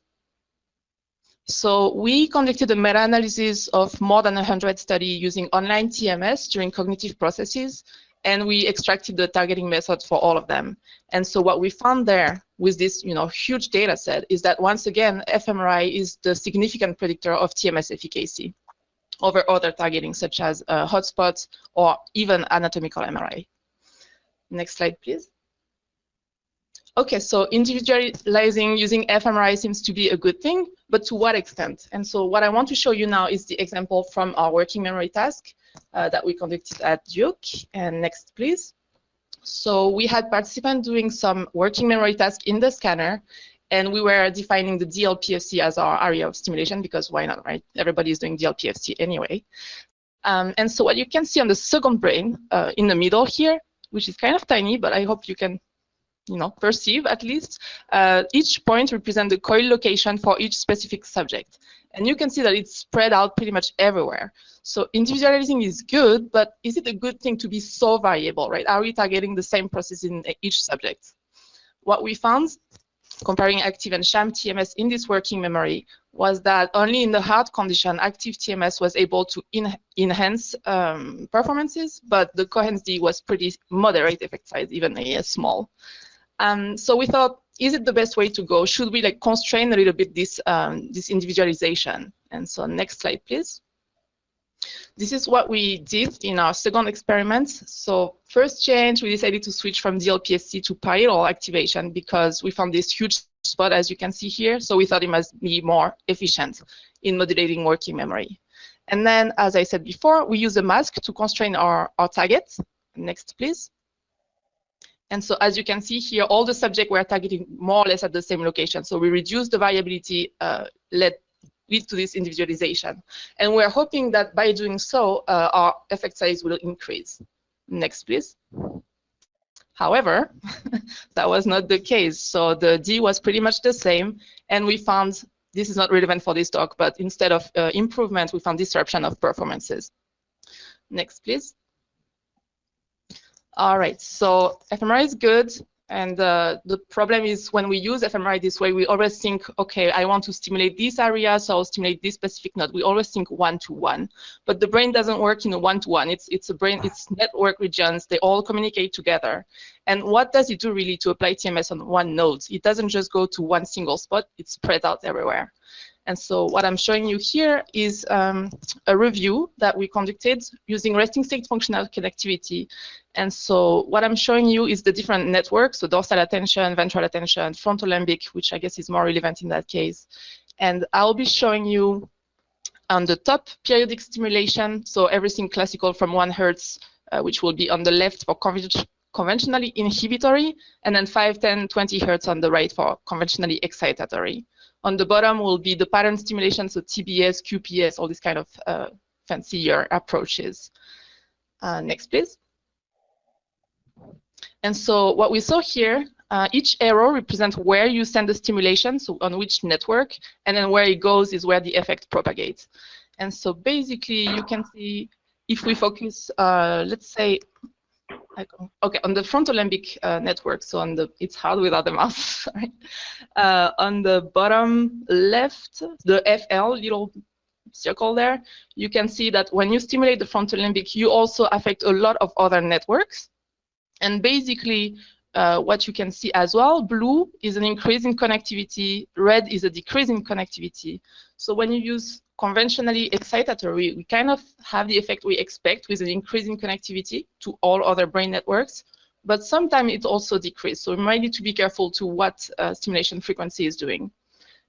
So we conducted a meta-analysis of more than 100 studies using online TMS during cognitive processes, and we extracted the targeting method for all of them. And so what we found there with this huge data set is that once again, fMRI is the significant predictor of TMS efficacy over other targeting such as hotspots or even anatomical MRI. Next slide, please. Okay, so individualizing using fMRI seems to be a good thing, but to what extent? And so what I want to show you now is the example from our working memory task that we conducted at Duke. And next, please. So we had participants doing some working memory task in the scanner, and we were defining the DLPFC as our area of stimulation because why not, right? Everybody is doing DLPFC anyway. And so what you can see on the second brain in the middle here, which is kind of tiny, but I hope you can perceive at least, each point represents the coil location for each specific subject. And you can see that it's spread out pretty much everywhere. So individualizing is good, but is it a good thing to be so variable, right? Are we targeting the same process in each subject? What we found, comparing active and sham TMS in this working memory, was that only in the hard condition, active TMS was able to enhance performances, but the Cohen's D was pretty moderate effect size, even small. So we thought, is it the best way to go? Should we constrain a little bit this individualization? And so next slide, please. This is what we did in our second experiment. So first change, we decided to switch from DLPFC to parietal activation because we found this huge spot, as you can see here. So we thought it must be more efficient in modulating working memory. And then, as I said before, we use a mask to constrain our target. Next, please. And so as you can see here, all the subjects were targeting more or less at the same location. So we reduced the variability, lead to this individualization. And we're hoping that by doing so, our effect size will increase. Next, please. However, that was not the case. So the D was pretty much the same. And we found, this is not relevant for this talk, but instead of improvement, we found disruption of performances. Next, please. All right, so fMRI is good, and the problem is when we use fMRI this way, we always think, okay, I want to stimulate this area, so I'll stimulate this specific node. We always think one-to-one, but the brain doesn't work in a one-to-one. It's a brain, it's network regions, they all communicate together. And what does it do really to apply TMS on one node? It doesn't just go to one single spot, it spreads out everywhere. And so what I'm showing you here is a review that we conducted using resting state functional connectivity. And so what I'm showing you is the different networks, so dorsal attention, ventral attention, frontal limbic, which I guess is more relevant in that case. And I'll be showing you on the top periodic stimulation, so everything classical from 1 Hertz, which will be on the left for conventionally inhibitory, and then 5, 10, 20 Hertz on the right for conventionally excitatory. On the bottom will be the pattern stimulation, so TBS, QPS, all these kind of fancier approaches. Next, please. And so what we saw here, each arrow represents where you send the stimulation, so on which network, and then where it goes is where the effect propagates. And so basically, you can see if we focus, let's say, okay, on the frontal limbic network, so on the, it's hard without the mouse, sorry. On the bottom left, the FL little circle there, you can see that when you stimulate the frontal limbic, you also affect a lot of other networks. And basically, what you can see as well, blue is an increase in connectivity, red is a decrease in connectivity. So when you use conventionally excitatory, we kind of have the effect we expect with an increase in connectivity to all other brain networks, but sometimes it also decreases. So we might need to be careful to what stimulation frequency is doing.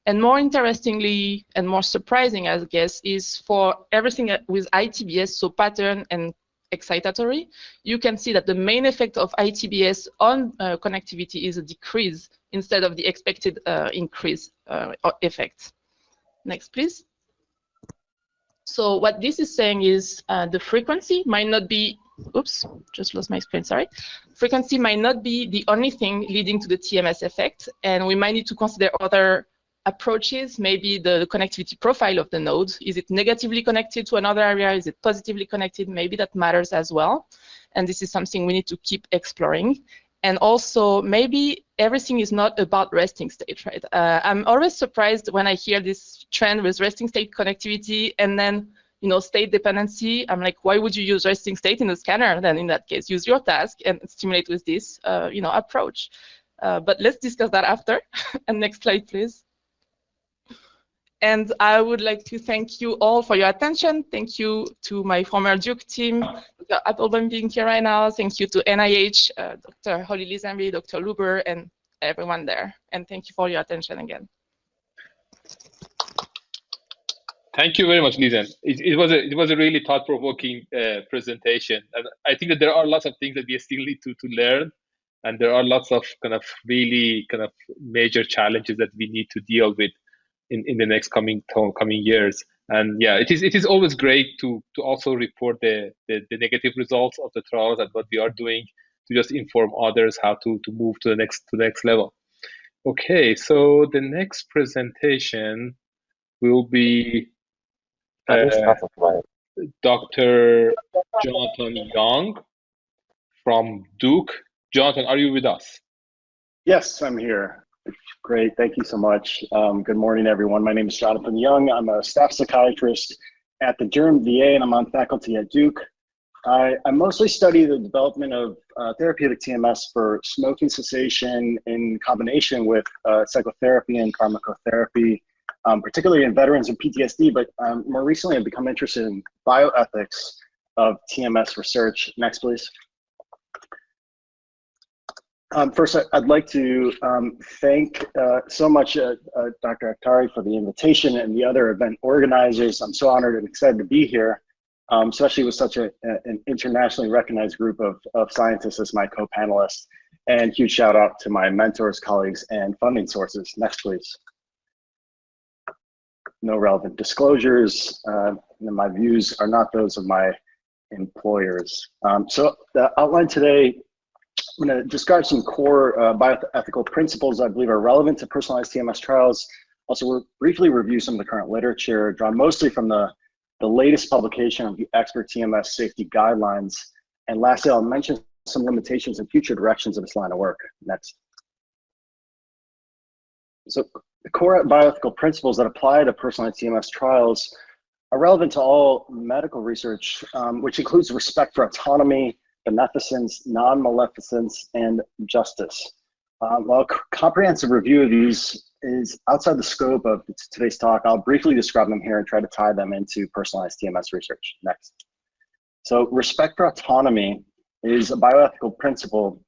And more interestingly and more surprising, I guess, is for everything with ITBS, so pattern and excitatory, you can see that the main effect of ITBS on connectivity is a decrease instead of the expected increase effect. Next, please. So what this is saying is the frequency might not be, oops, just lost my screen, sorry. Frequency might not be the only thing leading to the TMS effect, and we might need to consider other approaches, maybe the connectivity profile of the node. Is it negatively connected to another area? Is it positively connected? Maybe that matters as well. And this is something we need to keep exploring. And also, maybe everything is not about resting state, right? I'm always surprised when I hear this trend with resting state connectivity and then, you know, state dependency. I'm like, why would you use resting state in the scanner? Then in that case, use your task and stimulate with this, you know, approach. But let's discuss that after. And next slide, please. And I would like to thank you all for your attention. Thank you to my former Duke team, Dr. Applebaum being here right now. Thank you to NIH, Dr. Holly Lisenby, Dr. Luber, and everyone there. And thank you for your attention again. Thank you very much, Lisan. It was a really thought-provoking presentation, and I think that there are lots of things that we still need to learn, and there are lots of really major challenges that we need to deal with in the next coming years. And yeah, it is always great to also report the negative results of the trials and what we are doing to just inform others how to move to the next level. Okay, so the next presentation will be Dr. Jonathan Young from Duke. Jonathan, are you with us? Yes, I'm here. Great, thank you so much. Good morning, everyone. My name is Jonathan Young. I'm a staff psychiatrist at the Durham VA, and I'm on faculty at Duke. I mostly study the development of therapeutic TMS for smoking cessation in combination with psychotherapy and pharmacotherapy, particularly in veterans and PTSD, but more recently I've become interested in bioethics of TMS research. Next, please. First, I'd like to thank so much Dr. Akhtarii for the invitation and the other event organizers. I'm so honored and excited to be here, especially with such an internationally recognized group of scientists as my co-panelists. And huge shout out to my mentors, colleagues, and funding sources. Next, please. No relevant disclosures. My views are not those of my employers. So the outline today, I'm going to describe some core bioethical principles I believe are relevant to personalized TMS trials. Also, we'll briefly review some of the current literature, drawn mostly from the latest publication of the expert TMS safety guidelines. And lastly, I'll mention some limitations and future directions of this line of work. Next. So the core bioethical principles that apply to personalized TMS trials are relevant to all medical research, which includes respect for autonomy, beneficence, non-maleficence, and justice. While a comprehensive review of these is outside the scope of today's talk, I'll briefly describe them here and try to tie them into personalized TMS research. Next. So respect for autonomy is a bioethical principle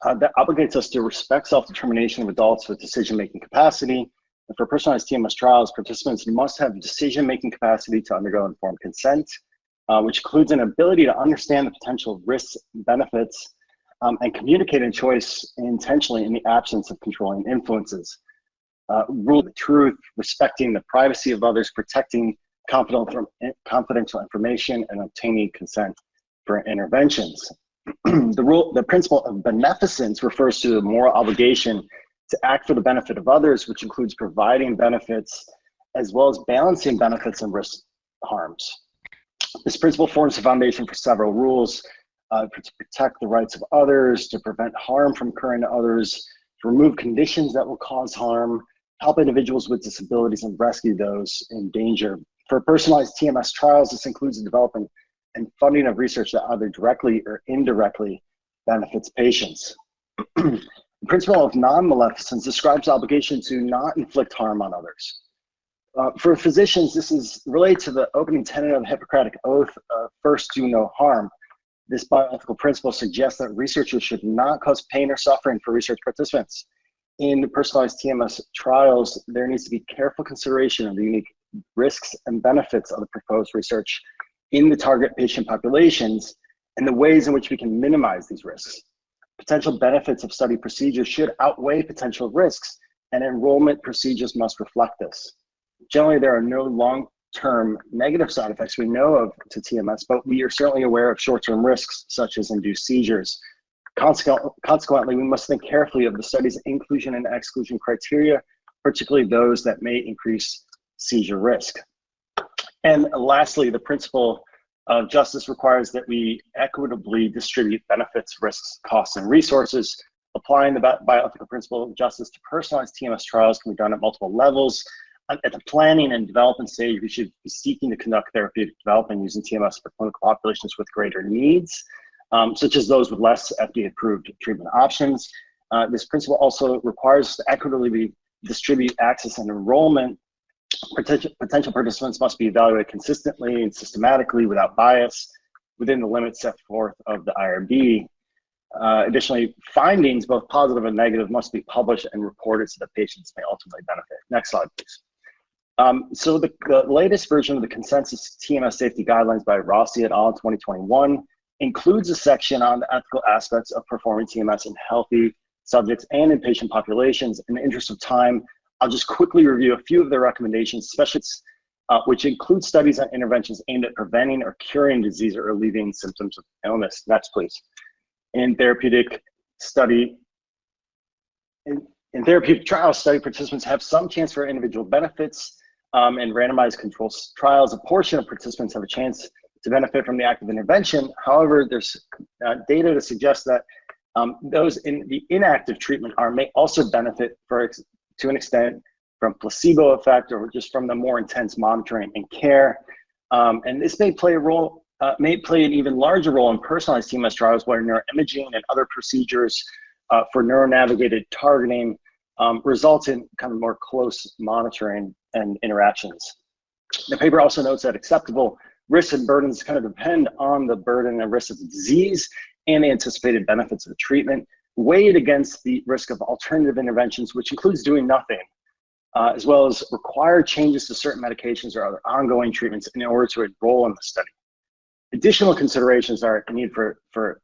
that obligates us to respect self-determination of adults with decision-making capacity. And for personalized TMS trials, participants must have decision-making capacity to undergo informed consent, which includes an ability to understand the potential risks, benefits, and communicate a choice intentionally in the absence of controlling influences. Rule the truth, respecting the privacy of others, protecting confidential information, and obtaining consent for interventions. The principle of beneficence refers to the moral obligation to act for the benefit of others, which includes providing benefits as well as balancing benefits and risk harms. This principle forms the foundation for several rules to protect the rights of others, to prevent harm from occurring to others, to remove conditions that will cause harm, help individuals with disabilities, and rescue those in danger. For personalized TMS trials, this includes the development and funding of research that either directly or indirectly benefits patients. The principle of non-maleficence describes the obligation to not inflict harm on others. For physicians, this is related to the opening tenet of the Hippocratic Oath, first do no harm. This bioethical principle suggests that researchers should not cause pain or suffering for research participants. In personalized TMS trials, there needs to be careful consideration of the unique risks and benefits of the proposed research in the target patient populations and the ways in which we can minimize these risks. Potential benefits of study procedures should outweigh potential risks, and enrollment procedures must reflect this. Generally, there are no long-term negative side effects we know of to TMS, but we are certainly aware of short-term risks such as induced seizures. Consequently, we must think carefully of the study's inclusion and exclusion criteria, particularly those that may increase seizure risk. And lastly, the principle of justice requires that we equitably distribute benefits, risks, costs, and resources. Applying the bioethical principle of justice to personalized TMS trials can be done at multiple levels. At the planning and development stage, we should be seeking to conduct therapeutic development using TMS for clinical populations with greater needs, such as those with less FDA-approved treatment options. This principle also requires us to equitably distribute access and enrollment. Potential participants must be evaluated consistently and systematically without bias within the limits set forth of the IRB. Additionally, findings, both positive and negative, must be published and reported so that patients may ultimately benefit. Next slide, please. So the latest version of the consensus TMS safety guidelines by Rossi et al. In 2021 includes a section on the ethical aspects of performing TMS in healthy subjects and in patient populations. In the interest of time, I'll just quickly review a few of their recommendations, especially which include studies on interventions aimed at preventing or curing disease or alleviating symptoms of illness. Next, please. In therapeutic trials, study participants have some chance for individual benefits. In randomized control trials, a portion of participants have a chance to benefit from the active intervention. However, there's data to suggest that those in the inactive treatment arm may also benefit to an extent from placebo effect or just from the more intense monitoring and care. And this may play an even larger role in personalized TMS trials where neuroimaging and other procedures for neuronavigated targeting results in kind of more close monitoring and interactions. The paper also notes that acceptable risks and burdens kind of depend on the burden and risk of the disease and the anticipated benefits of the treatment, weighed against the risk of alternative interventions, which includes doing nothing, as well as required changes to certain medications or other ongoing treatments in order to enroll in the study. Additional considerations are a need for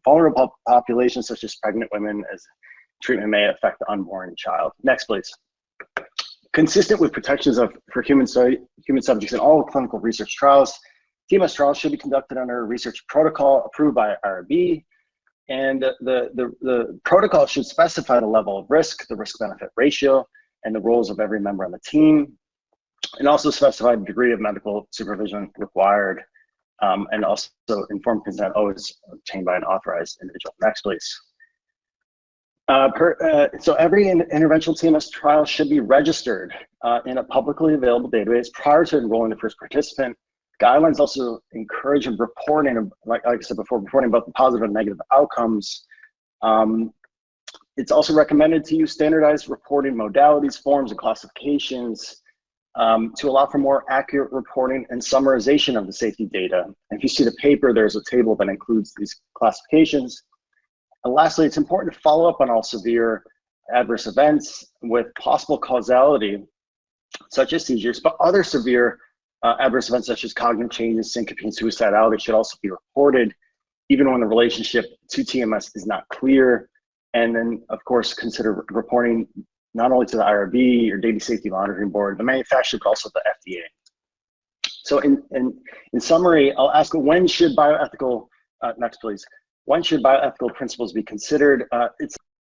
vulnerable populations such as pregnant women, as treatment may affect the unborn child. Next, please. Consistent with protections for human subjects in all clinical research trials, TMS trials should be conducted under a research protocol approved by IRB, and the protocol should specify the level of risk, the risk-benefit ratio, and the roles of every member on the team, and also specify the degree of medical supervision required, and also informed consent always obtained by an authorized individual. Next, please. So every interventional TMS trial should be registered in a publicly available database prior to enrolling the first participant. Guidelines also encourage reporting, like I said before, reporting about the positive and negative outcomes. It's also recommended to use standardized reporting modalities, forms, and classifications to allow for more accurate reporting and summarization of the safety data. And if you see the paper, there's a table that includes these classifications. And lastly, it's important to follow up on all severe adverse events with possible causality, such as seizures, but other severe adverse events such as cognitive changes, syncope, and suicidality should also be reported, even when the relationship to TMS is not clear. And then, of course, consider reporting not only to the IRB or Data Safety Monitoring Board, the manufacturer, but also the FDA. So in summary, I'll ask, when should bioethical, next please, when should bioethical principles be considered?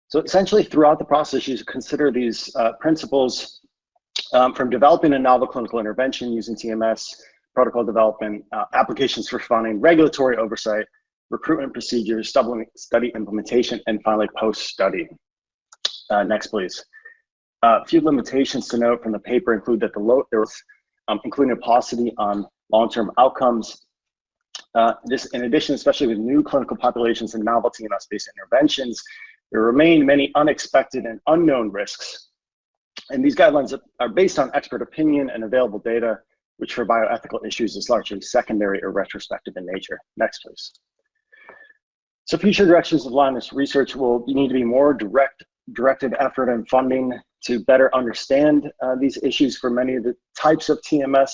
So essentially throughout the process, you should consider these principles from developing a novel clinical intervention using TMS, protocol development, applications for funding, regulatory oversight, recruitment procedures, study implementation, and finally post-study. Next, please. A few limitations to note from the paper include that there was including a paucity on long-term outcomes. This, in addition, especially with new clinical populations and novel TMS-based interventions, there remain many unexpected and unknown risks. And these guidelines are based on expert opinion and available data, which for bioethical issues is largely secondary or retrospective in nature. Next, please. So future directions of blindness research will need to be more directed effort and funding to better understand these issues for many of the types of TMS.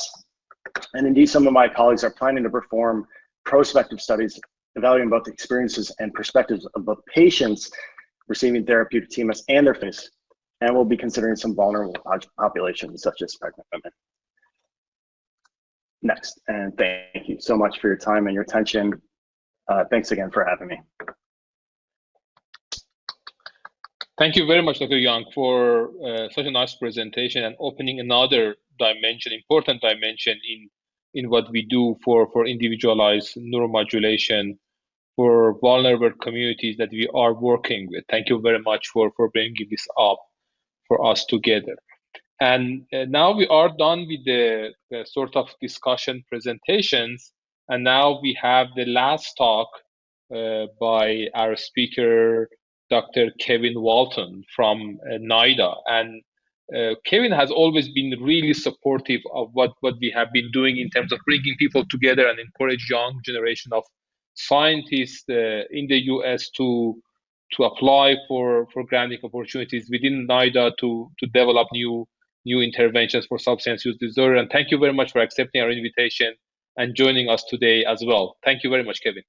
And indeed, some of my colleagues are planning to perform prospective studies evaluating both the experiences and perspectives of both patients receiving therapeutic TMS and their families. And we'll be considering some vulnerable populations such as pregnant women. Next, and thank you so much for your time and your attention. Thanks again for having me. Thank you very much, Dr. Young, for such a nice presentation and opening another dimension, important dimension in what we do for individualized neuromodulation for vulnerable communities that we are working with. Thank you very much for bringing this up for us together. And now we are done with the sort of discussion presentations. And now we have the last talk by our speaker, Dr. Kevin Walton from NIDA. And Kevin has always been really supportive of what we have been doing in terms of bringing people together and encourage young generation of scientists in the US to apply for granting opportunities within NIDA to develop new interventions for substance use disorder. And thank you very much for accepting our invitation and joining us today as well. Thank you very much, Kevin.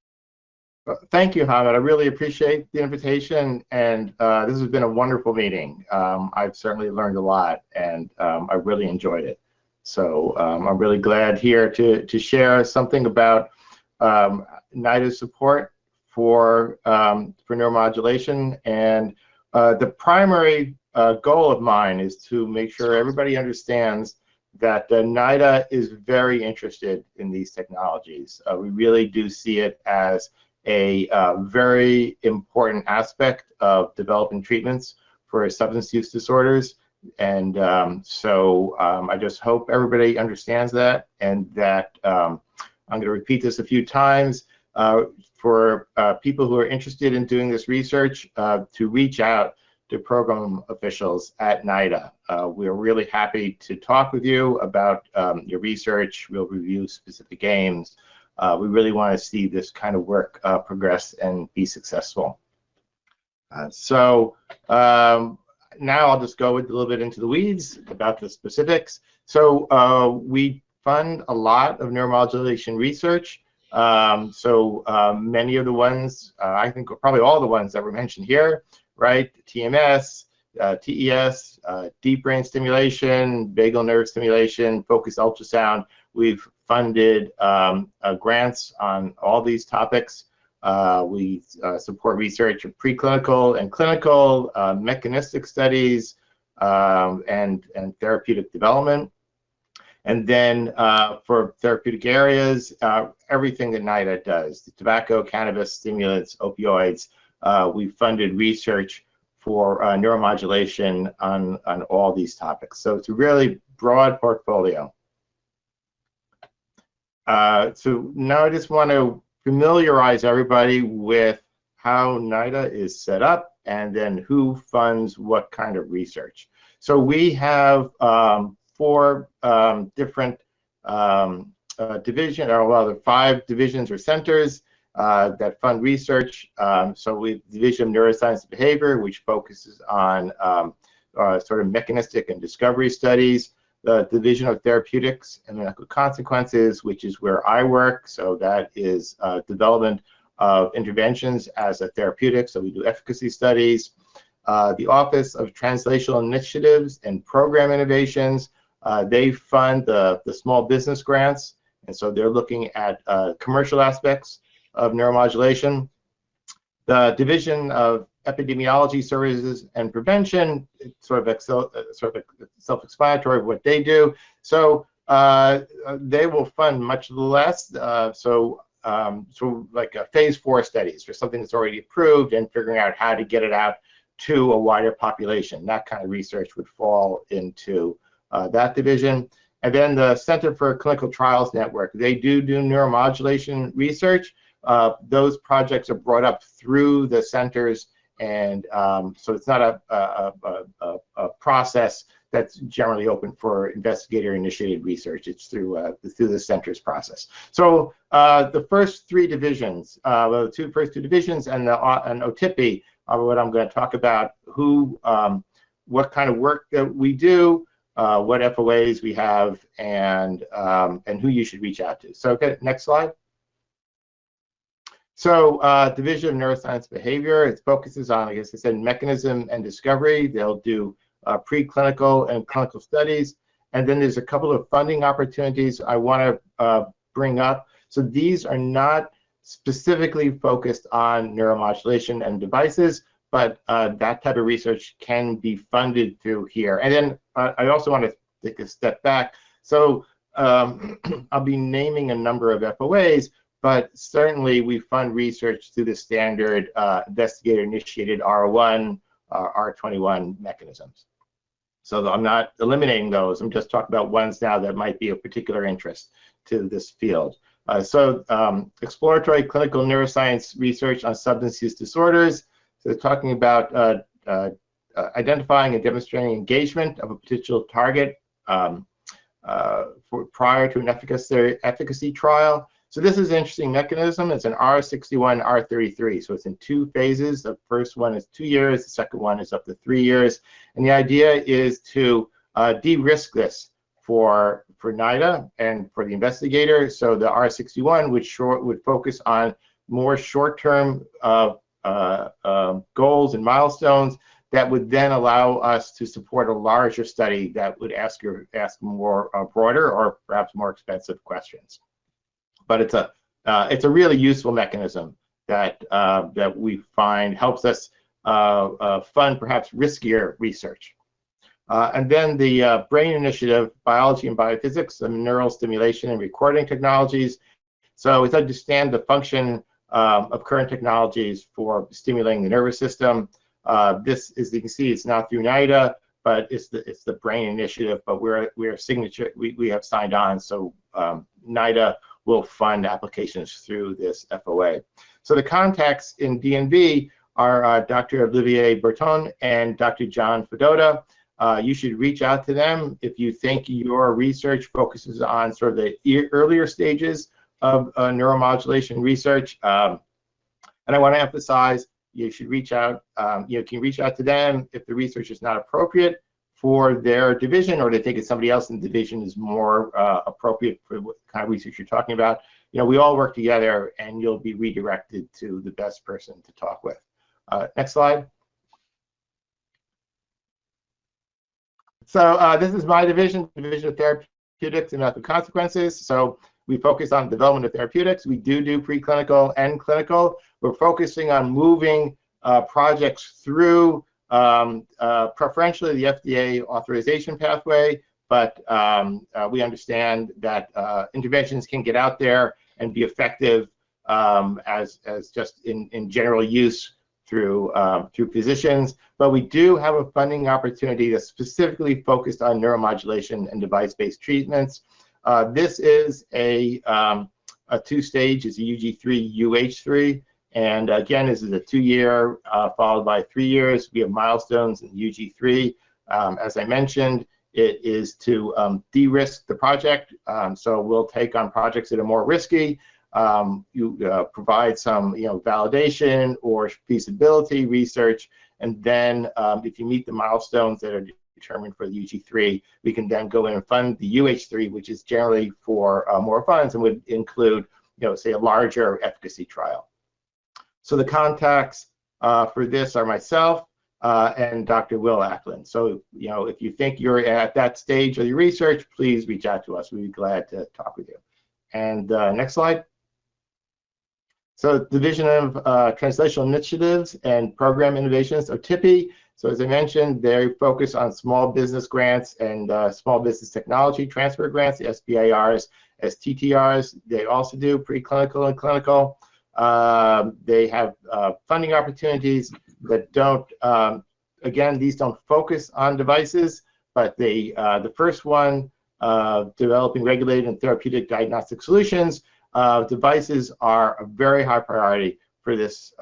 Thank you, Hamid. I really appreciate the invitation, and this has been a wonderful meeting. I've certainly learned a lot, and I really enjoyed it. So I'm really glad here to share something about NIDA's support for neuromodulation, and the primary goal of mine is to make sure everybody understands that NIDA is very interested in these technologies. We really do see it as a very important aspect of developing treatments for substance use disorders, and so I just hope everybody understands that, and that I'm going to repeat this a few times for people who are interested in doing this research to reach out to program officials at NIDA. We're really happy to talk with you about your research. We'll review specific aims. We really want to see this kind of work progress and be successful. So now I'll just go a little bit into the weeds about the specifics. So we fund a lot of neuromodulation research. Many of the ones, I think probably all the ones that were mentioned here, right? TMS, TES, deep brain stimulation, vagal nerve stimulation, focused ultrasound. We've funded grants on all these topics. We support research of preclinical and clinical, mechanistic studies, and therapeutic development. And then for therapeutic areas, everything that NIDA does, the tobacco, cannabis, stimulants, opioids, we funded research for neuromodulation on all these topics. So it's a really broad portfolio. So now I just want to familiarize everybody with how NIDA is set up and then who funds what kind of research. So we have 4 different divisions, or rather 5 divisions or centers that fund research. So we have the Division of Neuroscience and Behavior, which focuses on sort of mechanistic and discovery studies. The Division of Therapeutics and Medical Consequences, which is where I work. So that is development of interventions as a therapeutic. So we do efficacy studies. The Office of Translational Initiatives and Program Innovations, they fund the small business grants. And so they're looking at commercial aspects of neuromodulation. The Division of Epidemiology Services and Prevention, it's sort of self-explanatory of what they do. So they will fund much less. So like phase 4 studies for something that's already approved and figuring out how to get it out to a wider population. That kind of research would fall into that division. And then the Center for Clinical Trials Network, they do neuromodulation research. Those projects are brought up through the centers, and so it's not a process that's generally open for investigator-initiated research. It's through the center's process. So the first 3 divisions, well, the first two divisions and OTIPI are what I'm going to talk about. What kind of work that we do, what FOAs we have, and who you should reach out to. So okay, next slide. So Division of Neuroscience Behavior, it focuses on, I guess I said, mechanism and discovery. They'll do preclinical and clinical studies. And then there's a couple of funding opportunities I want to bring up. So these are not specifically focused on neuromodulation and devices, but that type of research can be funded through here. And then I also want to take a step back. So I'll be naming a number of FOAs, but certainly we fund research through the standard investigator-initiated R01, R21 mechanisms. So I'm not eliminating those. I'm just talking about ones now that might be of particular interest to this field. Exploratory clinical neuroscience research on substance use disorders. So talking about identifying and demonstrating engagement of a potential target prior to an efficacy trial. So this is an interesting mechanism. It's an R61, R33. So it's in 2 phases. The first one is 2 years. The second one is up to 3 years. And the idea is to de-risk this for NIDA and for the investigator. So the R61 would focus on more short-term goals and milestones that would then allow us to support a larger study that would ask more broader or perhaps more expensive questions. But it's a really useful mechanism that we find helps us fund perhaps riskier research. And then the Brain Initiative, Biology and Biophysics, and Neural Stimulation and Recording Technologies. So it's understand the function of current technologies for stimulating the nervous system. This, as you can see, it's not through NIDA, but it's the Brain Initiative. But we have signed on, so NIDA will fund applications through this FOA. So the contacts in DNV are Dr. Olivier Berton and Dr. John Fedota. You should reach out to them if you think your research focuses on sort of the earlier stages of neuromodulation research. And I want to emphasize, you should reach out. You can reach out to them if the research is not appropriate for their division, or they think it's somebody else in the division is more appropriate for what kind of research you're talking about. we all work together, and you'll be redirected to the best person to talk with. Next slide. So this is my division of therapeutics and medical consequences. So we focus on development of therapeutics. We do preclinical and clinical. We're focusing on moving projects through preferentially the FDA authorization pathway, but we understand that interventions can get out there and be effective as just in general use through physicians. But we do have a funding opportunity that's specifically focused on neuromodulation and device-based treatments. This is a two-stage, it's a UG3, UH3. And again, this is a 2-year followed by 3 years. We have milestones in UG3. As I mentioned, it is to de-risk the project. So we'll take on projects that are more risky. You provide some validation or feasibility research. And then if you meet the milestones that are determined for the UG3, we can then go in and fund the UH3, which is generally for more funds and would include, say, a larger efficacy trial. So the contacts for this are myself and Dr. Will Ackland. So, if you think you're at that stage of your research, please reach out to us. We'd be glad to talk with you. And next slide. So Division of Translational Initiatives and Program Innovations, or TIPI. So as I mentioned, they focus on small business grants and small business technology transfer grants, the SBIRs, STTRs. They also do preclinical and clinical. They have funding opportunities that don't, again, these don't focus on devices, but they, the first one, developing regulated and therapeutic diagnostic solutions, devices are a very high priority for this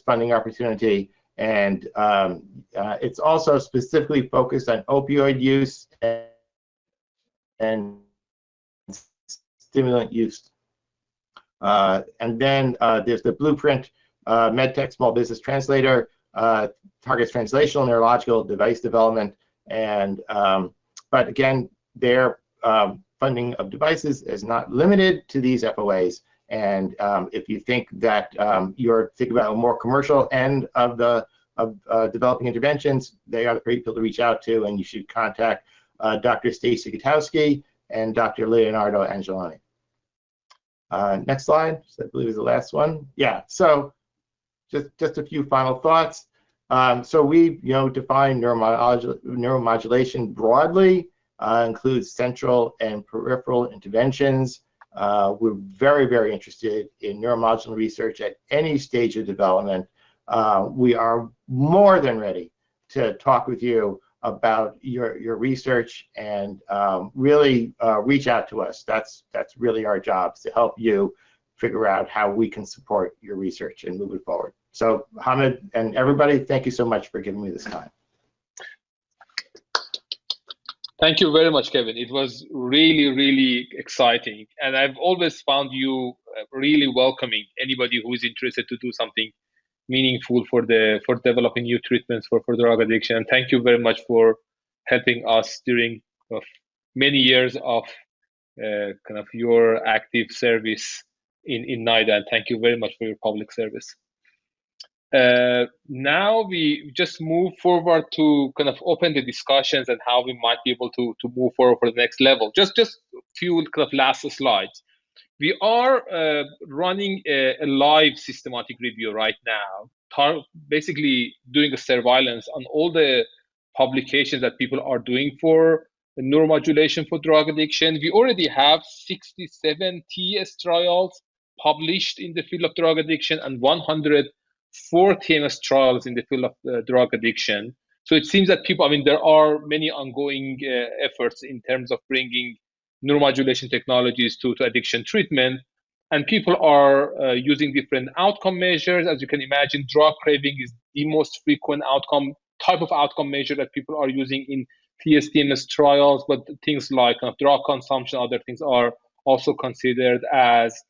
funding opportunity. And it's also specifically focused on opioid use and stimulant use. And then there's the Blueprint MedTech Small Business Translator, targets translational neurological device development. And but again, their funding of devices is not limited to these FOAs. And if you think that you're thinking about a more commercial end of the developing interventions, they are the people to reach out to, and you should contact Dr. Stacy Gutowski and Dr. Leonardo Angeloni. Next slide, I believe is the last one. Yeah, so just a few final thoughts. So we define neuromodulation broadly, includes central and peripheral interventions. We're very, very interested in neuromodulation research at any stage of development. We are more than ready to talk with you about your research and really reach out to us. That's really our job, to help you figure out how we can support your research and move it forward. So Hamid and everybody, thank you so much for giving me this time. Thank you very much, Kevin. It was really, really exciting. And I've always found you really welcoming anybody who is interested to do something meaningful for developing new treatments for drug addiction. And thank you very much for helping us during many years of kind of your active service in NIDA. And thank you very much for your public service. Now we just move forward to kind of open the discussions and how we might be able to move forward for the next level. Just a few kind of last slides. We are running a live systematic review right now, basically doing a surveillance on all the publications that people are doing for neuromodulation for drug addiction. We already have 67 TS trials published in the field of drug addiction and 104 TMS trials in the field of drug addiction. So it seems that people, there are many ongoing efforts in terms of bringing neuromodulation technologies to addiction treatment, and people are using different outcome measures. As you can imagine, drug craving is the most frequent type of outcome measure that people are using in TS-TMS trials, but things like drug consumption, other things are also considered as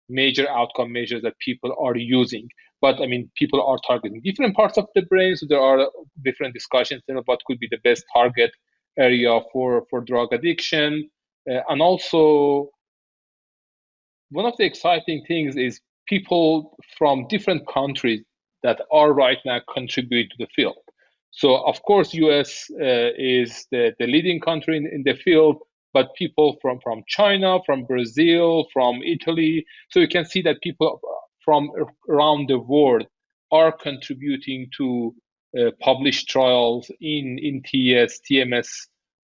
major outcome measures that people are using. But people are targeting different parts of the brain, so there are different discussions about what could be the best target area for drug addiction. And also, one of the exciting things is people from different countries that are right now contributing to the field. So of course, US is the leading country in the field, but people from China, from Brazil, from Italy. So you can see that people from around the world are contributing to published trials in TS, TMS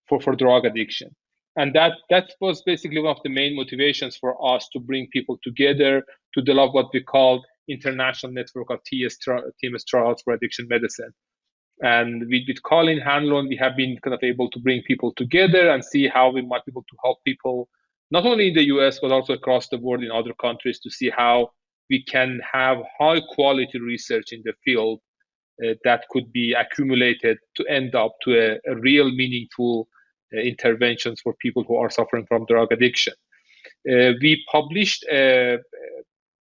for drug addiction. And that was basically one of the main motivations for us to bring people together to develop what we call international network of TMS trials for addiction medicine. And with Colin Hanlon, we have been kind of able to bring people together and see how we might be able to help people, not only in the US, but also across the world in other countries, to see how we can have high quality research in the field that could be accumulated to end up to a real meaningful interventions for people who are suffering from drug addiction. We published a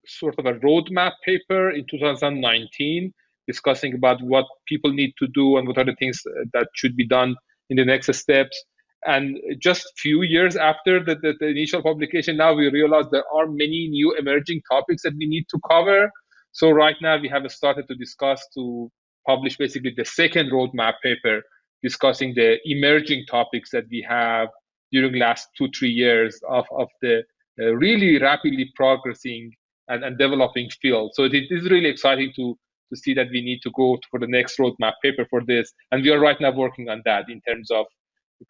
sort of a roadmap paper in 2019 discussing about what people need to do and what are the things that should be done in the next steps. And just a few years after the initial publication, now we realize there are many new emerging topics that we need to cover. So right now we have started to discuss to publish basically the second roadmap paper discussing the emerging topics that we have during the last 2-3 years of the really rapidly progressing and developing field. So it is really exciting to see that we need to go for the next roadmap paper for this. And we are right now working on that in terms of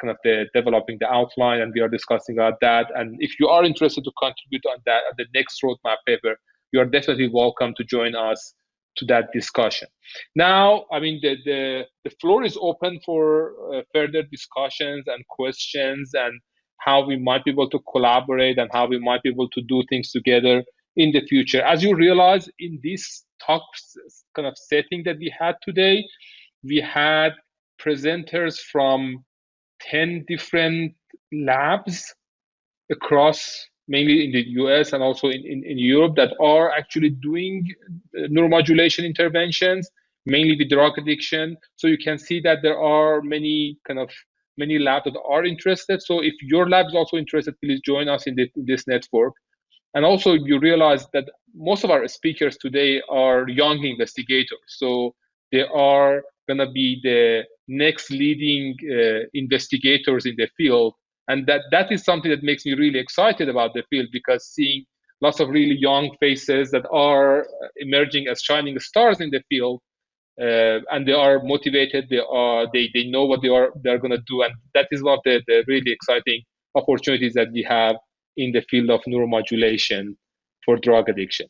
kind of the developing the outline, and we are discussing about that. And if you are interested to contribute on that, on the next roadmap paper, you are definitely welcome to join us to that discussion. Now, I mean, the floor is open for further discussions and questions and how we might be able to collaborate and how we might be able to do things together in the future. As you realize, in this talk kind of setting that we had today, we had presenters from 10 different labs across, mainly in the US and also in Europe, that are actually doing neuromodulation interventions, mainly with drug addiction. So you can see that there are many labs that are interested. So if your lab is also interested, please join us in this network. And also you realize that most of our speakers today are young investigators. So they are gonna be the next leading investigators in the field. And that is something that makes me really excited about the field, because seeing lots of really young faces that are emerging as shining stars in the field, and they are motivated, they know what they're going to do, and that is one of the really exciting opportunities that we have in the field of neuromodulation for drug addiction.